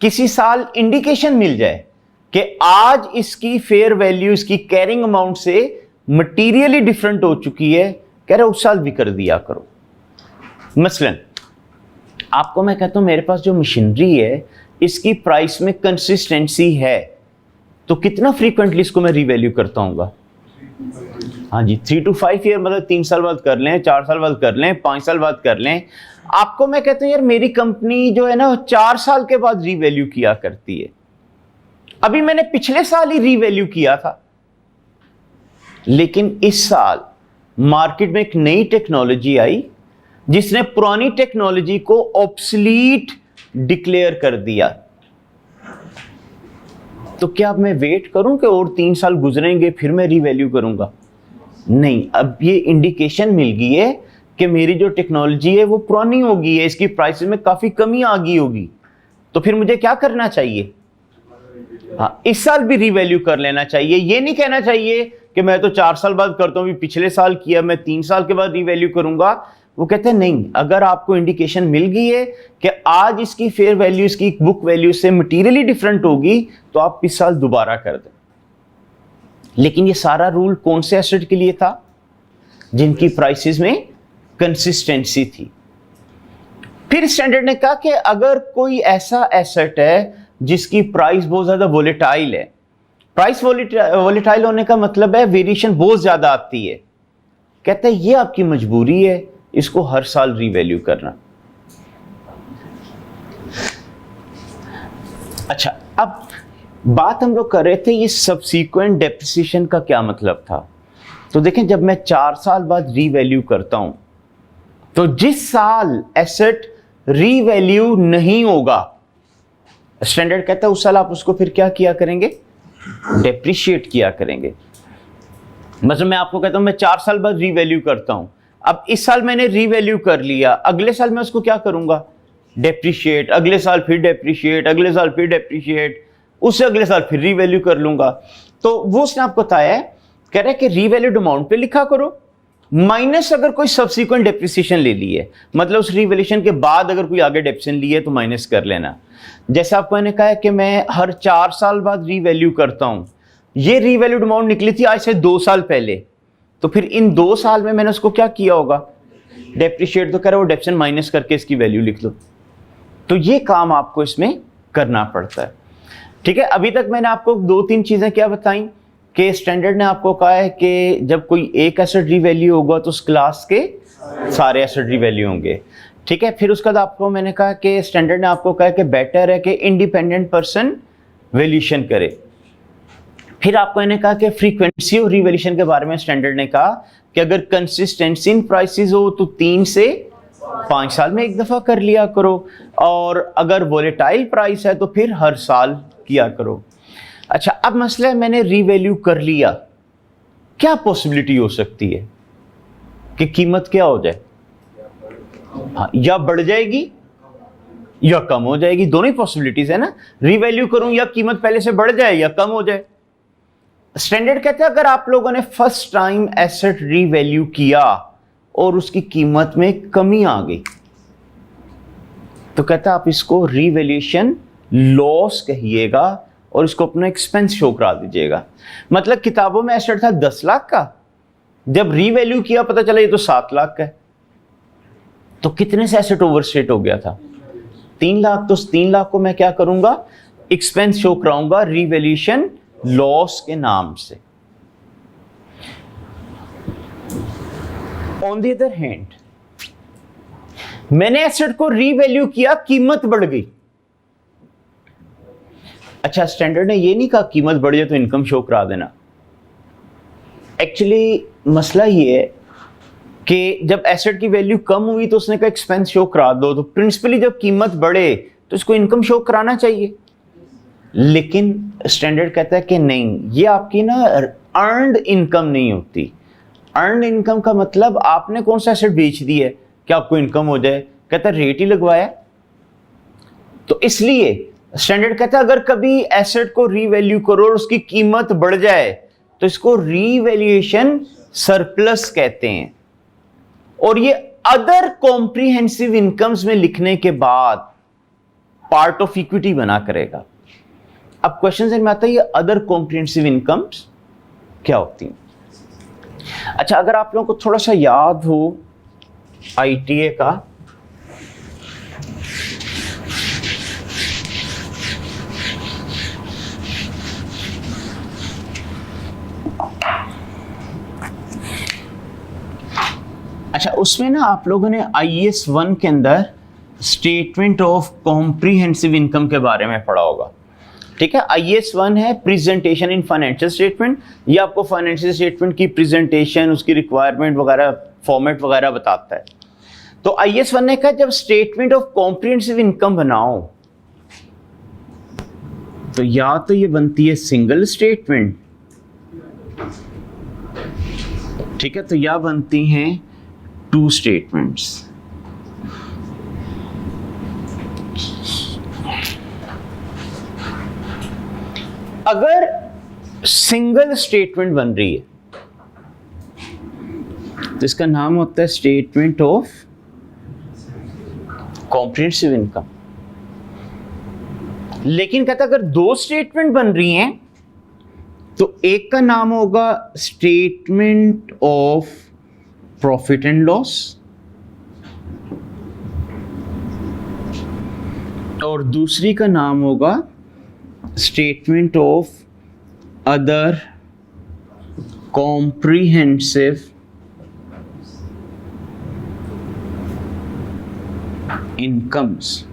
किसी साल इंडिकेशन मिल जाए कि आज इसकी फेयर वैल्यू, इसकी कैरिंग अमाउंट से मटीरियली डिफरेंट हो चुकी है, कह रहे उस साल भी कर दिया करो। मसलन आपको मैं कहता हूं मेरे पास जो मशीनरी है इसकी प्राइस में कंसिस्टेंसी है, तो कितना फ्रीक्वेंटली इसको मैं रीवैल्यू करता हूँ? हाँ जी, 3 to 5 ईयर, मतलब 3 साल बाद कर लें, 4 साल बाद कर लें, 5 साल बाद कर लें। आपको मैं कहता हूं यार मेरी कंपनी जो है ना 4 साल के बाद रीवैल्यू किया करती है। अभी मैंने पिछले साल ही रीवैल्यू किया था, लेकिन इस साल मार्केट में एक नई टेक्नोलॉजी आई जिसने पुरानी टेक्नोलॉजी को ऑब्सलीट डिक्लेयर कर दिया। तो क्या अब मैं वेट करूं कि और 3 साल गुजरेंगे फिर मैं रीवैल्यू करूंगा? नहीं, अब ये इंडिकेशन मिल गई है कि मेरी जो टेक्नोलॉजी है वो पुरानी हो गई है, इसकी प्राइस में काफी कमी आ गई होगी, तो फिर मुझे क्या करना चाहिए? हाँ, इस साल भी रीवैल्यू कर लेना चाहिए। ये नहीं कहना चाहिए कि मैं तो 4 साल बाद करता हूं, पिछले साल किया, मैं 3 साल के बाद रीवैल्यू करूंगा। वो कहते हैं नहीं, अगर आपको इंडिकेशन मिल गई है कि आज इसकी फेयर वैल्यू इसकी बुक वैल्यू से मटीरियली डिफरेंट होगी, तो आप इस साल दोबारा कर दें। लेकिन ये सारा रूल कौन से एसेट के लिए था? जिनकी प्राइसेस में कंसिस्टेंसी थी। फिर स्टैंडर्ड ने कहा कि अगर कोई ऐसा एसेट है जिसकी प्राइस बहुत ज्यादा वोलेटाइल है, प्राइस वोलेटाइल होने का मतलब है वेरिएशन बहुत ज्यादा आती है, कहते हैं ये आपकी मजबूरी है इसको हर साल रीवैल्यू करना। अच्छा, अब बात हम लोग कर रहे थे ये सब्सीक्वेंट डेप्रिसिएशन का क्या मतलब था। तो देखें, जब मैं 4 साल बाद रीवैल्यू करता हूं, तो जिस साल एसेट रीवैल्यू नहीं होगा, स्टैंडर्ड कहता है उस साल आप उसको फिर क्या किया करेंगे? डेप्रिशिएट किया करेंगे। मतलब मैं आपको कहता हूं मैं 4 साल बाद रीवैल्यू करता हूं, अब इस साल मैंने रीवैल्यू कर लिया, अगले साल मैं उसको क्या करूंगा? डेप्रिशिएट, अगले साल फिर डेप्रिशिएट, अगले साल फिर डेप्रिशिएट, उससे अगले साल फिर रीवैल्यू कर लूंगा। तो वो उसने आपको बताया है, कह रहा है कि रीवैल्यूड अमाउंट पे लिखा करो, माइनस अगर कोई सब्सिक्वेंट डेप्रिसिएशन ले ली है, मतलब उस रीवैल्यूएशन के बाद अगर कोई आगे डेप्रिसिएशन ली है तो माइनस कर लेना। जैसे आपको मैंने कहा है कि मैं हर 4 साल बाद रीवैल्यू करता हूं, ये रीवैल्यूड अमाउंट निकली थी आज से 2 साल पहले, तो फिर इन 2 साल में मैंने उसको क्या किया होगा? डेप्रिशिएट। तो कह रहा है वो डेप्रिसिएशन माइनस करके इसकी वैल्यू लिख लो। तो ये काम आपको इसमें करना पड़ता है। ठीक है, अभी तक मैंने आपको 2-3 चीजें क्या बताई कि स्टैंडर्ड ने आपको कहा है कि जब कोई एक एसेट रीवैल्यू होगा तो उस क्लास के सारे एसेट रीवैल्यू होंगे। ठीक है, फिर उसके बाद आपको मैंने कहा कि स्टैंडर्ड ने आपको कहा कि बेटर है कि इंडिपेंडेंट पर्सन वैल्यूएशन करे। फिर आपको मैंने कहा कि फ्रीक्वेंसी ऑफ रीवैल्यूएशन के बारे में स्टैंडर्ड ने कहा कि अगर कंसिस्टेंसी इन प्राइसेस हो तो 3 से 5 साल में एक दफा कर लिया करो, और अगर वोलेटाइल प्राइस है तो फिर हर साल किया करो। अच्छा, अब मसला है मैंने रीवैल्यू कर लिया, क्या पॉसिबिलिटी हो सकती है कि कीमत क्या हो जाए? हाँ, या बढ़ जाएगी या कम हो जाएगी, दोनों ही पॉसिबिलिटीज है ना। रीवैल्यू करूं या कीमत पहले से बढ़ जाए या कम हो जाए। स्टैंडर्ड कहते हैं अगर आप लोगों ने फर्स्ट टाइम एसेट रीवैल्यू किया और उसकी कीमत में कमी आ गई, तो कहता है आप इसको रीवैल्यूएशन लॉस कहिएगा और इसको अपना एक्सपेंस शो करा दीजिएगा। मतलब किताबों में एसेट था 10 लाख का, जब रीवैल्यू किया पता चला ये तो 7 लाख का है, तो कितने से एसेट ओवरस्टेट हो गया था? 3 लाख। तो 3 लाख को मैं क्या करूंगा? एक्सपेंस शो कराऊंगा रीवैल्यूएशन लॉस के नाम से। ऑन द अदर हैंड, मैंने एसेट को रीवैल्यू किया, कीमत बढ़ गई। अच्छा, स्टैंडर्ड ने ये नहीं कहा कीमत बढ़ जाए तो इनकम शो करा देना। एक्चुअली मसला ये है कि जब एसेट की वैल्यू कम हुई तो उसने कहा एक्सपेंस शो करा दो, तो प्रिंसिपली जब कीमत बढ़े तो इसको इनकम शो कराना चाहिए। लेकिन स्टैंडर्ड कहता है कि नहीं, ये आपकी ना अर्नड इनकम नहीं होती। अर्नड इनकम का मतलब आपने कौन सा एसेट बेच दी है कि आपको इनकम हो जाए? कहता है रेट ही लगवाया। तो इसलिए स्टैंडर्ड कहता है अगर कभी एसेट को रीवैल्यू करो और उसकी कीमत बढ़ जाए तो इसको रीवैल्यूएशन सरप्लस कहते हैं। और ये अदर कॉम्प्रिहेंसिव इनकम्स में लिखने के बाद पार्ट ऑफ इक्विटी बना करेगा। अब क्वेश्चन में आता है ये अदर कॉम्प्रिहेंसिव इनकम्स क्या होती हैं। अच्छा, अगर आप लोगों को थोड़ा सा याद हो आईटीए का, अच्छा उसमें ना आप लोगों ने IAS 1 के अंदर स्टेटमेंट ऑफ कॉम्प्रिहेंसिव इनकम के बारे में पढ़ा होगा। ठीक है, IAS 1 है प्रेजेंटेशन इन फाइनेंशियल स्टेटमेंट। ये आपको फाइनेंशियल स्टेटमेंट की प्रेजेंटेशन, उसकी रिक्वायरमेंट वगैरह, फॉर्मेट वगैरह बताता है। तो IAS 1 ने कहा जब स्टेटमेंट ऑफ कॉम्प्रिहेंसिव इनकम बनाओ तो या तो ये बनती है सिंगल स्टेटमेंट, ठीक है, तो या बनती हैं 2 स्टेटमेंट्स। अगर सिंगल स्टेटमेंट बन रही है तो इसका नाम होता है स्टेटमेंट ऑफ कॉम्प्रिहेंसिव इनकम। लेकिन कहता अगर 2 स्टेटमेंट बन रही हैं तो एक का नाम होगा statement of profit and loss और दूसरी का नाम होगा statement of other comprehensive incomes.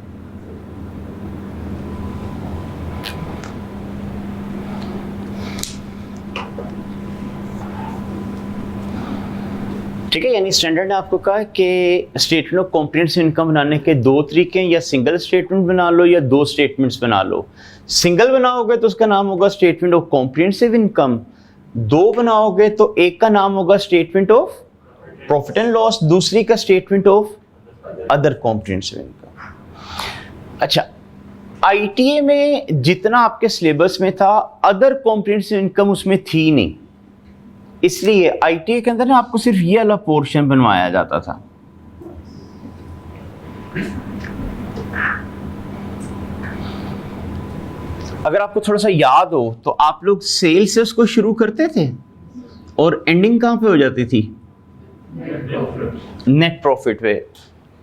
ठीक है, यानी स्टैंडर्ड ने आपको कहा कि स्टेटमेंट ऑफ कॉम्प्रिहेंसिव इनकम बनाने के 2 तरीके हैं, या सिंगल स्टेटमेंट बना लो या 2 स्टेटमेंट्स बना लो। सिंगल बनाओगे तो उसका नाम होगा स्टेटमेंट ऑफ कॉम्प्रिहेंसिव इनकम, 2 बनाओगे तो एक का नाम होगा statement of profit and loss, दूसरी का statement of other comprehensive income. अच्छा, आईटीए में जितना आपके सिलेबस में था अदर कॉम्प्रिहेंसिव इनकम उसमें थी नहीं, इसलिए आईटीए के अंदर ना आपको सिर्फ ये वाला पोर्शन बनवाया जाता था। अगर आपको थोड़ा सा याद हो तो आप लोग सेल से उसको शुरू करते थे और एंडिंग कहां पे हो जाती थी? नेट प्रॉफिट पे।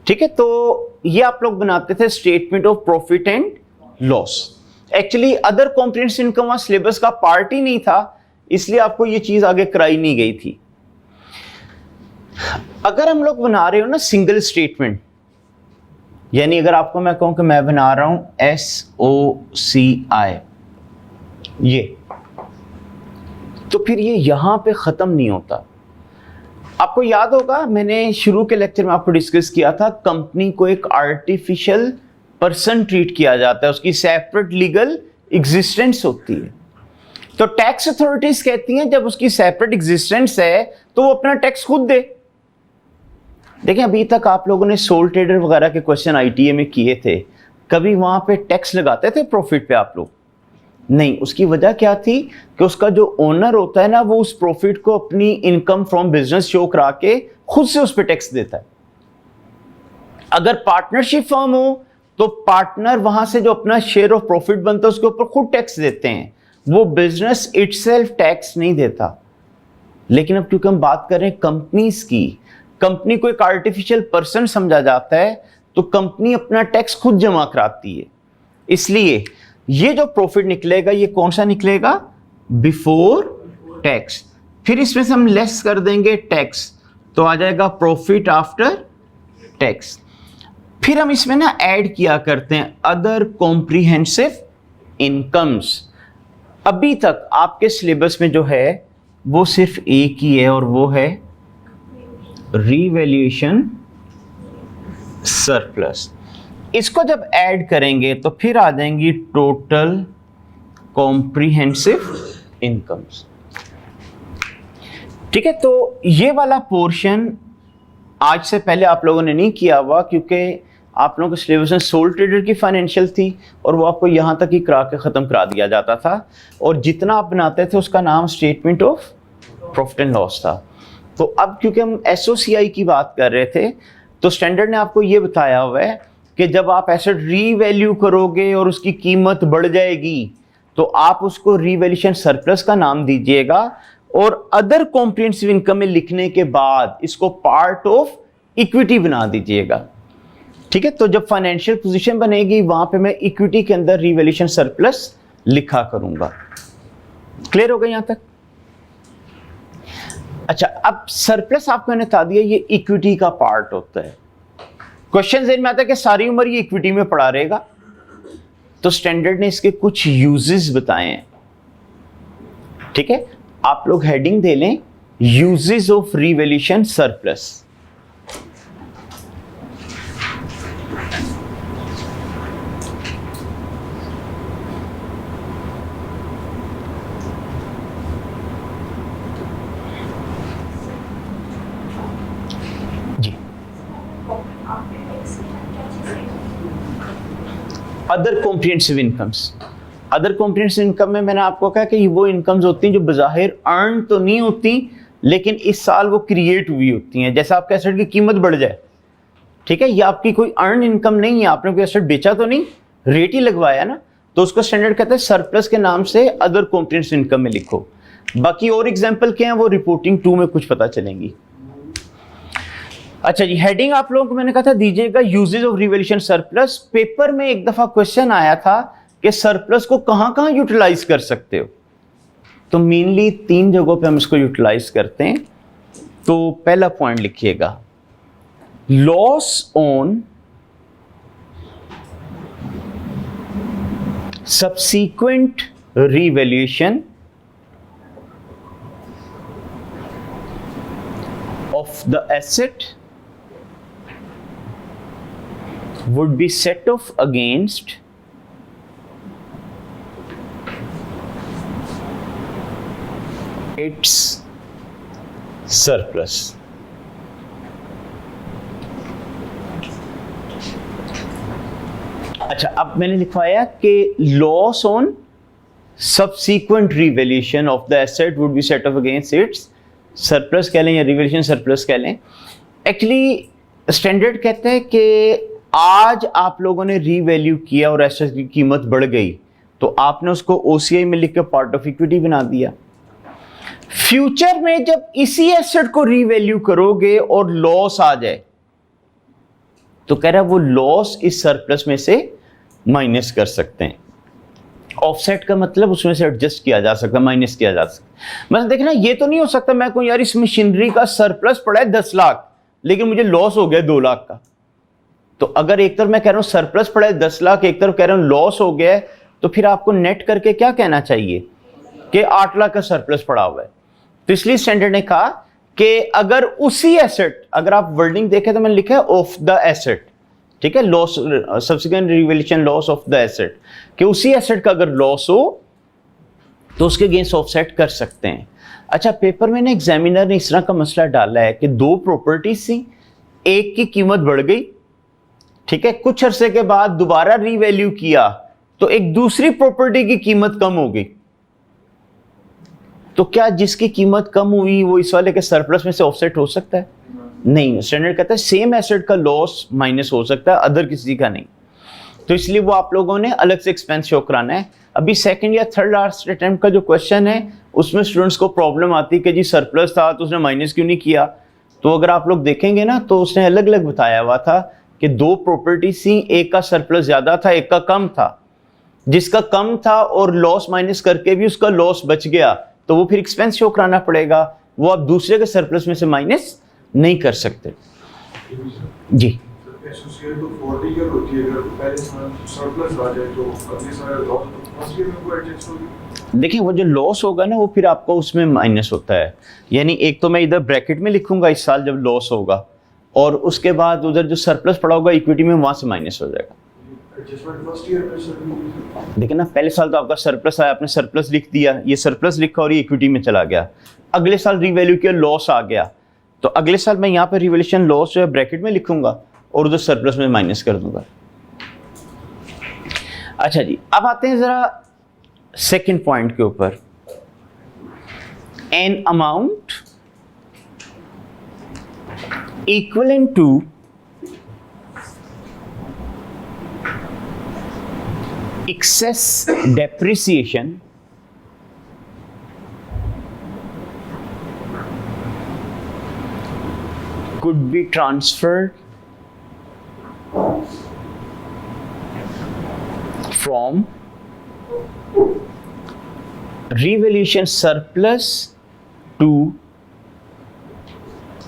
ठीक है, तो ये आप लोग बनाते थे statement of profit and loss. Actually other comprehensive income syllabus का पार्ट ही नहीं था, इसलिए आपको ये चीज आगे कराई नहीं गई थी। अगर हम लोग बना रहे हो ना सिंगल स्टेटमेंट, यानी अगर आपको मैं कहूं कि मैं बना रहा हूं SOCI ये, तो फिर ये यहां पे खत्म नहीं होता। आपको याद होगा मैंने शुरू के लेक्चर में आपको डिस्कस किया था, कंपनी को एक आर्टिफिशियल पर्सन ट्रीट किया जाता है, उसकी सेपरेट लीगल एग्जिस्टेंस होती है। तो टैक्स अथॉरिटीज कहती हैं जब उसकी सेपरेट एग्जिस्टेंस है तो वो अपना टैक्स खुद दे। देखिए, अभी तक आप लोगों ने सोल ट्रेडर वगैरह के क्वेश्चन आईटीए में किए थे, कभी वहां पे टैक्स लगाते थे प्रॉफिट पे आप लोग? नहीं। उसकी वजह क्या थी कि उसका जो ओनर होता है ना, वो उस प्रॉफिट को अपनी इनकम फ्रॉम बिजनेस शो करा के खुद से उस पर टैक्स देता है। अगर पार्टनरशिप फर्म हो तो पार्टनर वहां से जो अपना शेयर ऑफ प्रॉफिट बनता है उसके ऊपर खुद टैक्स देते हैं, वो बिजनेस इटसेल्फ टैक्स नहीं देता। लेकिन अब क्योंकि हम बात कर रहे हैं कंपनीज की, कंपनी को एक आर्टिफिशियल पर्सन समझा जाता है, तो कंपनी अपना टैक्स खुद जमा कराती है। इसलिए ये जो प्रॉफिट निकलेगा ये कौन सा निकलेगा? Before tax. फिर इसमें से हम लेस कर देंगे टैक्स, तो आ जाएगा प्रॉफिट आफ्टर टैक्स। फिर हम इसमें ना ऐड किया करते हैं अदर कॉम्प्रिहेंसिव इनकम्स। अभी तक आपके सिलेबस में जो है वो सिर्फ एक ही है, और वो है रीवैल्यूएशन सरप्लस। इसको जब ऐड करेंगे तो फिर आ जाएंगी टोटल कॉम्प्रिहेंसिव इनकम्स। ठीक है, तो ये वाला पोर्शन आज से पहले आप लोगों ने नहीं किया हुआ, क्योंकि आप लोगों के सिलेबस में सोल ट्रेडर की फाइनेंशियल थी और वो आपको यहां तक ही करा के खत्म करा दिया जाता था, और जितना आप बनाते थे उसका नाम statement of profit and loss था। तो अब क्योंकि हम एसओसीआई की बात कर रहे थे, तो स्टैंडर्ड ने आपको ये बताया हुआ है कि जब आप एसेट रीवैल्यू करोगे और उसकी कीमत बढ़ जाएगी तो आप उसको रीवैल्यूएशन सरप्लस का नाम दीजिएगा, और अदर कॉम्प्रिहेंसिव इनकम में लिखने के बाद इसको पार्ट ऑफ इक्विटी बना दीजिएगा। ठीक है, तो जब फाइनेंशियल पोजीशन बनेगी वहां पे मैं इक्विटी के अंदर रीवैल्यूएशन सरप्लस लिखा करूंगा। क्लियर हो गया यहां तक? अच्छा, अब सरप्लस आपको मैंने बता दिया ये इक्विटी का पार्ट होता है। क्वेश्चन ज़हन में आता है कि सारी उम्र ये इक्विटी में पड़ा रहेगा, तो स्टैंडर्ड ने इसके कुछ यूजेस बताए हैं। ठीक है, आप लोग हेडिंग दे लें uses of revaluation surplus. Other comprehensive incomes. Other comprehensive income में मैंने आपको कहा कि वो इनकम्स होती हैं जो बज़ाहिर अर्न तो नहीं होती, लेकिन इस साल वो क्रिएट हुई होती हैं। जैसे आपके एसेट की कीमत बढ़ जाए, ठीक है, ये आपकी कोई अर्न इनकम नहीं है, आपने कोई एसेट बेचा तो नहीं, रेट ही लगवाया ना, तो उसको स्टैंडर्ड कहते हैं सरप्लस के नाम से अदर कॉम्प्रिहेंसिव इनकम में लिखो। बाकी और एग्जाम्पल क्या है वो रिपोर्टिंग 2 में कुछ पता चलेंगी। अच्छा जी, हेडिंग आप लोगों को मैंने कहा था दीजिएगा uses of revaluation surplus. Paper में एक दफा क्वेश्चन आया था कि सरप्लस को कहां कहां यूटिलाइज कर सकते हो, तो मेनली 3 जगहों पे हम इसको यूटिलाइज करते हैं। तो पहला पॉइंट लिखिएगा, loss on subsequent revaluation of the asset would be set off against its surplus। अच्छा, अब मैंने लिखवाया कि loss on subsequent revaluation of the asset would be set off against its surplus कह लें या रिवैल्यूएशन सरप्लस कह लें। एक्चुअली स्टैंडर्ड कहते हैं कि आज आप लोगों ने रीवैल्यू किया और एसेट की कीमत बढ़ गई, तो आपने उसको ओसीआई में लिख के पार्ट ऑफ इक्विटी बना दिया। फ्यूचर में जब इसी एसेट को रीवैल्यू करोगे और लॉस आ जाए, तो कह रहा है वो लॉस इस सरप्लस में से माइनस कर सकते हैं। ऑफसेट का मतलब उसमें से एडजस्ट किया जा सकता है, माइनस किया जा सकता है। मतलब देखना, ये तो नहीं हो सकता मैं कोई यार इस मशीनरी का सरप्लस पड़ा है 10 लाख लेकिन मुझे लॉस हो गया 2 लाख का। तो अगर एक तरफ मैं कह रहा हूं सरप्लस पड़ा है 10 लाख, एक तरफ कह रहा हूं लॉस हो गया है, तो फिर आपको नेट करके क्या कहना चाहिए कि 8 लाख का सरप्लस पड़ा हुआ है। तो इसलिए स्टैंडर्ड ने कहा कि अगर उसी एसेट, अगर आप वर्डिंग देखें तो मैंने लिखा है ऑफ द एसेट, ठीक है, loss subsequent revaluation loss of the asset, कि उसी एसेट का अगर लॉस हो तो उसके अगेंस्ट ऑफसेट कर सकते हैं। अच्छा, पेपर में ना एग्जामिनर ने इस तरह का मसला डाला है कि 2 प्रॉपर्टीज थी, एक की कीमत बढ़ गई, ठीक है, कुछ अरसे के बाद दोबारा रीवैल्यू किया तो एक दूसरी प्रॉपर्टी की कीमत कम हो गई, तो क्या जिसकी कीमत कम हुई वो इस वाले के सरप्लस में से ऑफसेट हो सकता है? नहीं। स्टैंडर्ड कहता है सेम एसेट का लॉस माइनस हो सकता है, अदर किसी का नहीं। तो इसलिए वो आप लोगों ने अलग से एक्सपेंस शो कराना है। अभी सेकंड या थर्ड लास्ट अटेम्प्ट का जो क्वेश्चन है उसमें स्टूडेंट्स को प्रॉब्लम आती है कि जी सरप्लस था तो उसने माइनस क्यों नहीं किया। तो अगर आप लोग देखेंगे ना तो उसने अलग अलग बताया हुआ था कि 2 प्रॉपर्टीज थी, एक का सरप्लस ज्यादा था, एक का कम था। जिसका कम था और लॉस माइनस करके भी उसका लॉस बच गया तो वो फिर एक्सपेंस शो कराना पड़ेगा, वो आप दूसरे के सरप्लस में से माइनस नहीं कर सकते। जी, एसोसिएट तो 40 ईयर होती है, अगर पहले सरप्लस आ जाए तो अगले साल लॉस फर्स्ट ईयर में वो एडजस्ट होगी। देखिए वो जो लॉस होगा ना वो फिर आपको उसमें माइनस होता है, यानी एक तो मैं इधर ब्रैकेट में लिखूंगा इस साल जब लॉस होगा, और उसके बाद उधर जो सरप्लस पड़ा होगा इक्विटी में वहां से माइनस हो जाएगा। एडजस्टमेंट फर्स्ट ईयर में सर देखिए ना, पहले साल तो आपका सरप्लस आया, आपने सरप्लस लिख दिया, ये सरप्लस लिखा और ये इक्विटी में चला गया। अगले साल रीवैल्यू किया, लॉस आ गया, तो अगले साल मैं यहाँ पे रिवैल्यूएशन लॉस जो है ब्रैकेट में लिखूंगा और उधर सरप्लस में माइनस कर दूंगा। अच्छा जी, अब आते हैं जरा सेकंड पॉइंट के ऊपर। An amount equivalent to excess depreciation could be transferred from revaluation surplus to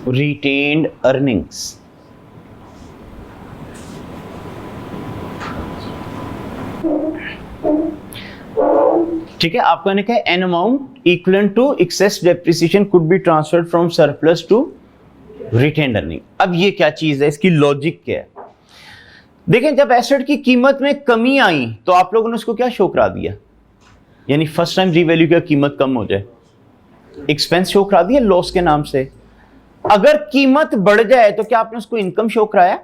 retained earnings. ठीक है, आपको ने कहा an amount equivalent to excess depreciation could be transferred from surplus to retained earning. अब ये क्या चीज है, इसकी लॉजिक क्या है? देखें, जब एसेट की कीमत में कमी आई तो आप लोगों ने उसको क्या शो करा दिया, यानी फर्स्ट टाइम रीवैल्यू की कीमत कम हो जाए, एक्सपेंस शो करा दिया लॉस के नाम से। अगर कीमत बढ़ जाए तो क्या आपने उसको इनकम शो कराया?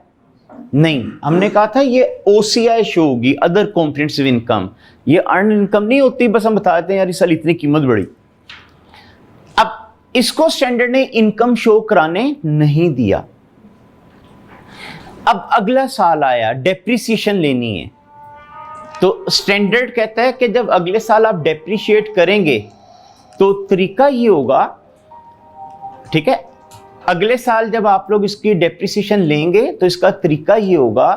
नहीं, हमने कहा था ये ओसीआई शो होगी, अदर कॉम्प्रिहेंसिव इनकम। ये अर्न इनकम नहीं होती, बस हम बता देते हैं यार इस साल इतनी कीमत बढ़ी। अब इसको स्टैंडर्ड ने इनकम शो कराने नहीं दिया। अब अगला साल आया, डेप्रिसिएशन लेनी है, तो स्टैंडर्ड कहता है कि जब अगले साल आप डेप्रिशिएट करेंगे तो तरीका ये होगा, ठीक है, अगले साल जब आप लोग इसकी डेप्रिसिएशन लेंगे तो इसका तरीका ये होगा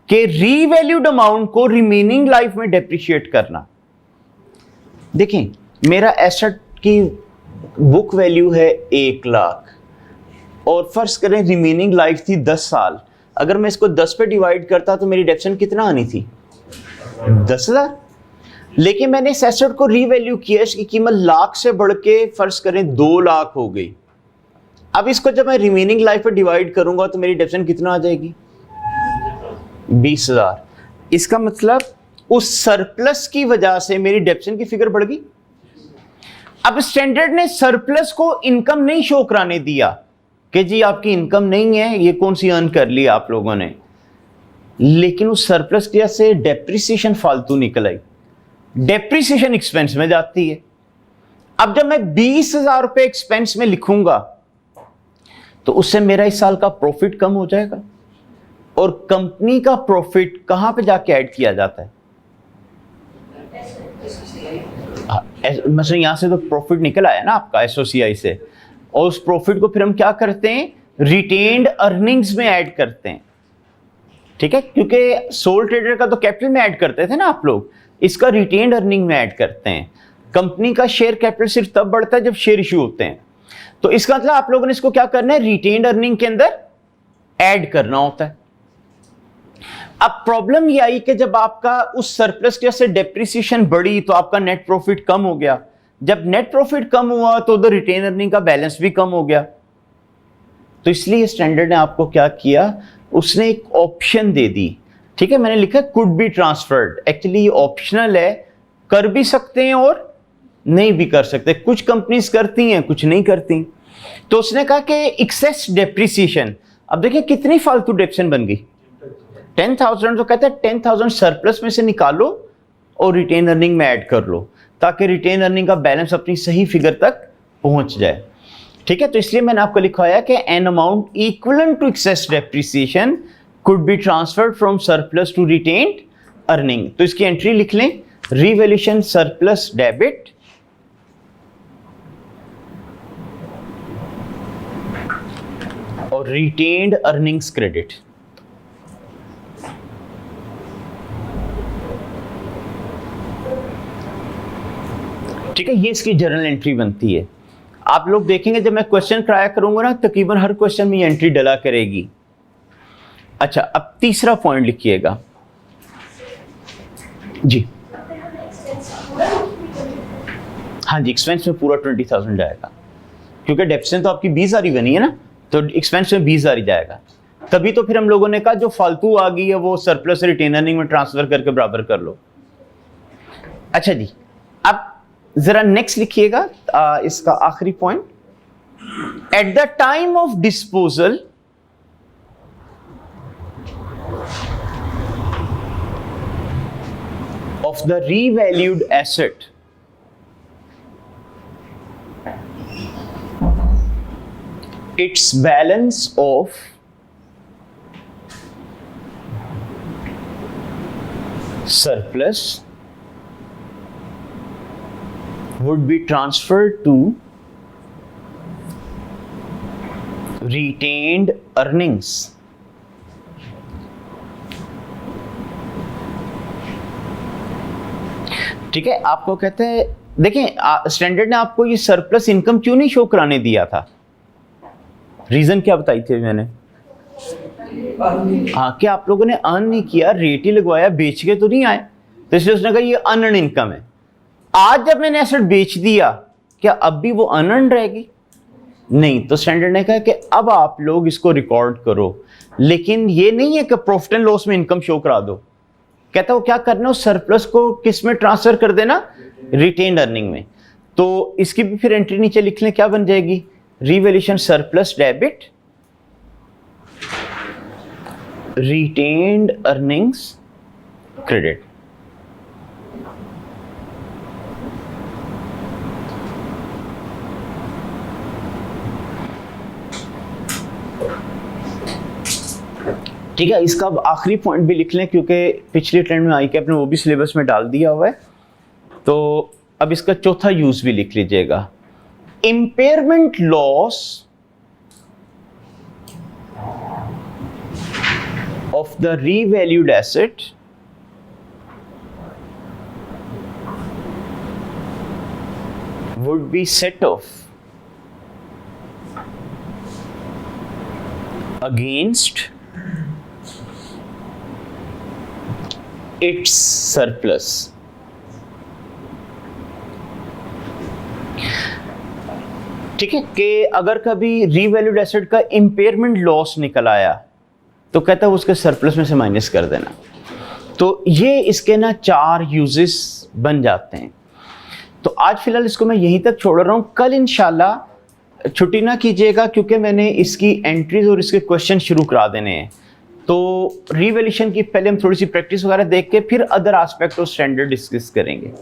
कि रीवैल्यूड अमाउंट को रिमेनिंग लाइफ में डेप्रिशिएट करना। देखें, मेरा एसेट की बुक वैल्यू है 1 लाख और फर्ज करें रिमेनिंग लाइफ थी 10 साल। अगर मैं इसको 10 पे डिवाइड करता तो मेरी डेप्शन कितना आनी थी? 10,000। लेकिन मैंने इस एसेट को रीवैल्यू किया, इसकी कीमत लाख से बढ़ के फर्ज करें 2 लाख हो गई। अब इसको जब मैं रिमेनिंग लाइफ पे डिवाइड करूंगा तो मेरी डेप्शन कितना आ जाएगी? 20,000। इसका मतलब उस सरप्लस की वजह से मेरी डेप्शन की फिगर बढ़ गई। अब स्टैंडर्ड ने सरप्लस को इनकम नहीं शो कराने दिया कि जी आपकी इनकम नहीं है, ये कौन सी अर्न कर ली आप लोगों ने, लेकिन उस सरप्लस की वजह से डेप्रिसिएशन फालतू निकल आई, डेप्रिसिएशन एक्सपेंस में जाती है। अब जब मैं 20,000 रुपए एक्सपेंस में लिखूंगा तो उससे मेरा इस साल का प्रॉफिट कम हो जाएगा, और कंपनी का प्रॉफिट कहां पे जाके ऐड किया जाता है? मतलब यहां से तो प्रॉफिट निकल आया ना आपका एसओसीआई से, और उस प्रॉफिट को फिर हम क्या करते हैं? रिटेन्ड अर्निंग्स में ऐड करते हैं। ठीक है, क्योंकि सोल ट्रेडर का तो कैपिटल में ऐड करते थे ना आप लोग, इसका रिटेन्ड अर्निंग में ऐड करते हैं। कंपनी का शेयर कैपिटल सिर्फ तब बढ़ता है जब शेयर इश्यू होते हैं, तो इसका मतलब आप लोगों ने इसको क्या करना है? रिटेन्ड अर्निंग के अंदर ऐड करना होता है। अब प्रॉब्लम ये आई कि जब आपका उस सरप्लस की वजह से डेप्रिसिएशन बढ़ी तो आपका नेट प्रॉफिट कम हो गया। जब नेट प्रॉफिट कम हुआ तो उधर रिटेन अर्निंग का बैलेंस भी कम हो गया। तो इसलिए स्टैंडर्ड ने आपको क्या किया, उसने एक ऑप्शन दे दी। ठीक है, मैंने लिखा कुड बी ट्रांसफर्ड। एक्चुअली ये ऑप्शनल है, कर भी सकते हैं और नहीं भी कर सकते। कुछ कंपनीज करती हैं, कुछ नहीं करती। तो उसने कहा कि एक्सेस डेप्रिसिएशन, अब देखिए कितनी फालतू डेप्शन बन गई, 10,000। तो कहता है 10,000 सरप्लस में से निकालो और रिटेन अर्निंग में ऐड कर लो, ताकि रिटेन अर्निंग का बैलेंस अपनी सही फिगर तक पहुंच जाए। ठीक है, तो इसलिए मैंने आपको लिखवाया कि an amount equivalent to excess depreciation could be transferred from surplus to retained earning. तो इसकी एंट्री लिख लें, रिवैल्यूएशन सरप्लस डेबिट और रिटेन्ड अर्निंग्स क्रेडिट। ठीक है, ये इसकी जर्नल एंट्री बनती है। आप लोग देखेंगे जब मैं क्वेश्चन कराया करूंगा ना, तकरीबन हर क्वेश्चन में एंट्री डला करेगी। अच्छा, अब तीसरा पॉइंट लिखिएगा जी। हाँ जी, एक्सपेंस में पूरा 20,000 जाएगा, क्योंकि डेप्शन तो आपकी 20,000 ही बनी है ना, तो एक्सपेंस में 20,000 ही जाएगा। तभी तो फिर हम लोगों ने कहा जो फालतू आ गई है वो सरप्लस रिटेन अर्निंग में ट्रांसफर करके बराबर कर लो। अच्छा जी, अब जरा नेक्स्ट लिखिएगा इसका आखिरी point, at the time of disposal of the revalued asset its balance of surplus would be transferred to retained earnings. ठीक है, आपको कहते हैं, देखें स्टैंडर्ड ने आपको ये सरप्लस इनकम क्यों नहीं शो कराने दिया था? रीजन क्या बताई थी मैंने? हाँ, कि आप लोगों ने अर्न नहीं किया, रेट ही लगवाया, बेच के तो नहीं आए, तो इसलिए उसने कहा ये अनअर्न इनकम है। आज जब मैंने एसेट बेच दिया, क्या अब भी वो अनअर्न रहेगी? नहीं। तो स्टैंडर्ड ने कहा कि अब आप लोग इसको रिकॉर्ड करो, लेकिन ये नहीं है कि प्रॉफिट एंड लॉस में इनकम शो करा दो। कहता वो क्या करना, उस सरप्लस को किस में ट्रांसफर कर देना? रिटेन्ड अर्निंग में। तो इसकी भी फिर एंट्री नीचे लिख लें, क्या बन जाएगी? Revaluation surplus debit retained earnings credit. ठीक है, इसका अब आखिरी पॉइंट भी लिख लें, क्योंकि पिछले ट्रेंड में आई कैप ने वो भी सिलेबस में डाल दिया हुआ है। तो अब इसका चौथा यूज भी लिख लीजिएगा। Impairment loss of the revalued asset would be set off against its surplus. ठीक है, कि अगर कभी रीवैल्यूड एसेट का इम्पेयरमेंट लॉस निकल आया तो कहता है उसके सरप्लस में से माइनस कर देना। तो ये इसके ना 4 यूजेस बन जाते हैं। तो आज फिलहाल इसको मैं यहीं तक छोड़ रहा हूँ। कल इंशाल्लाह छुट्टी ना कीजिएगा, क्योंकि मैंने इसकी एंट्रीज और इसके क्वेश्चन शुरू करा देने हैं। तो रिवैल्यूएशन की पहले हम थोड़ी सी प्रैक्टिस वगैरह देख के फिर other aspect of standard discuss करेंगे।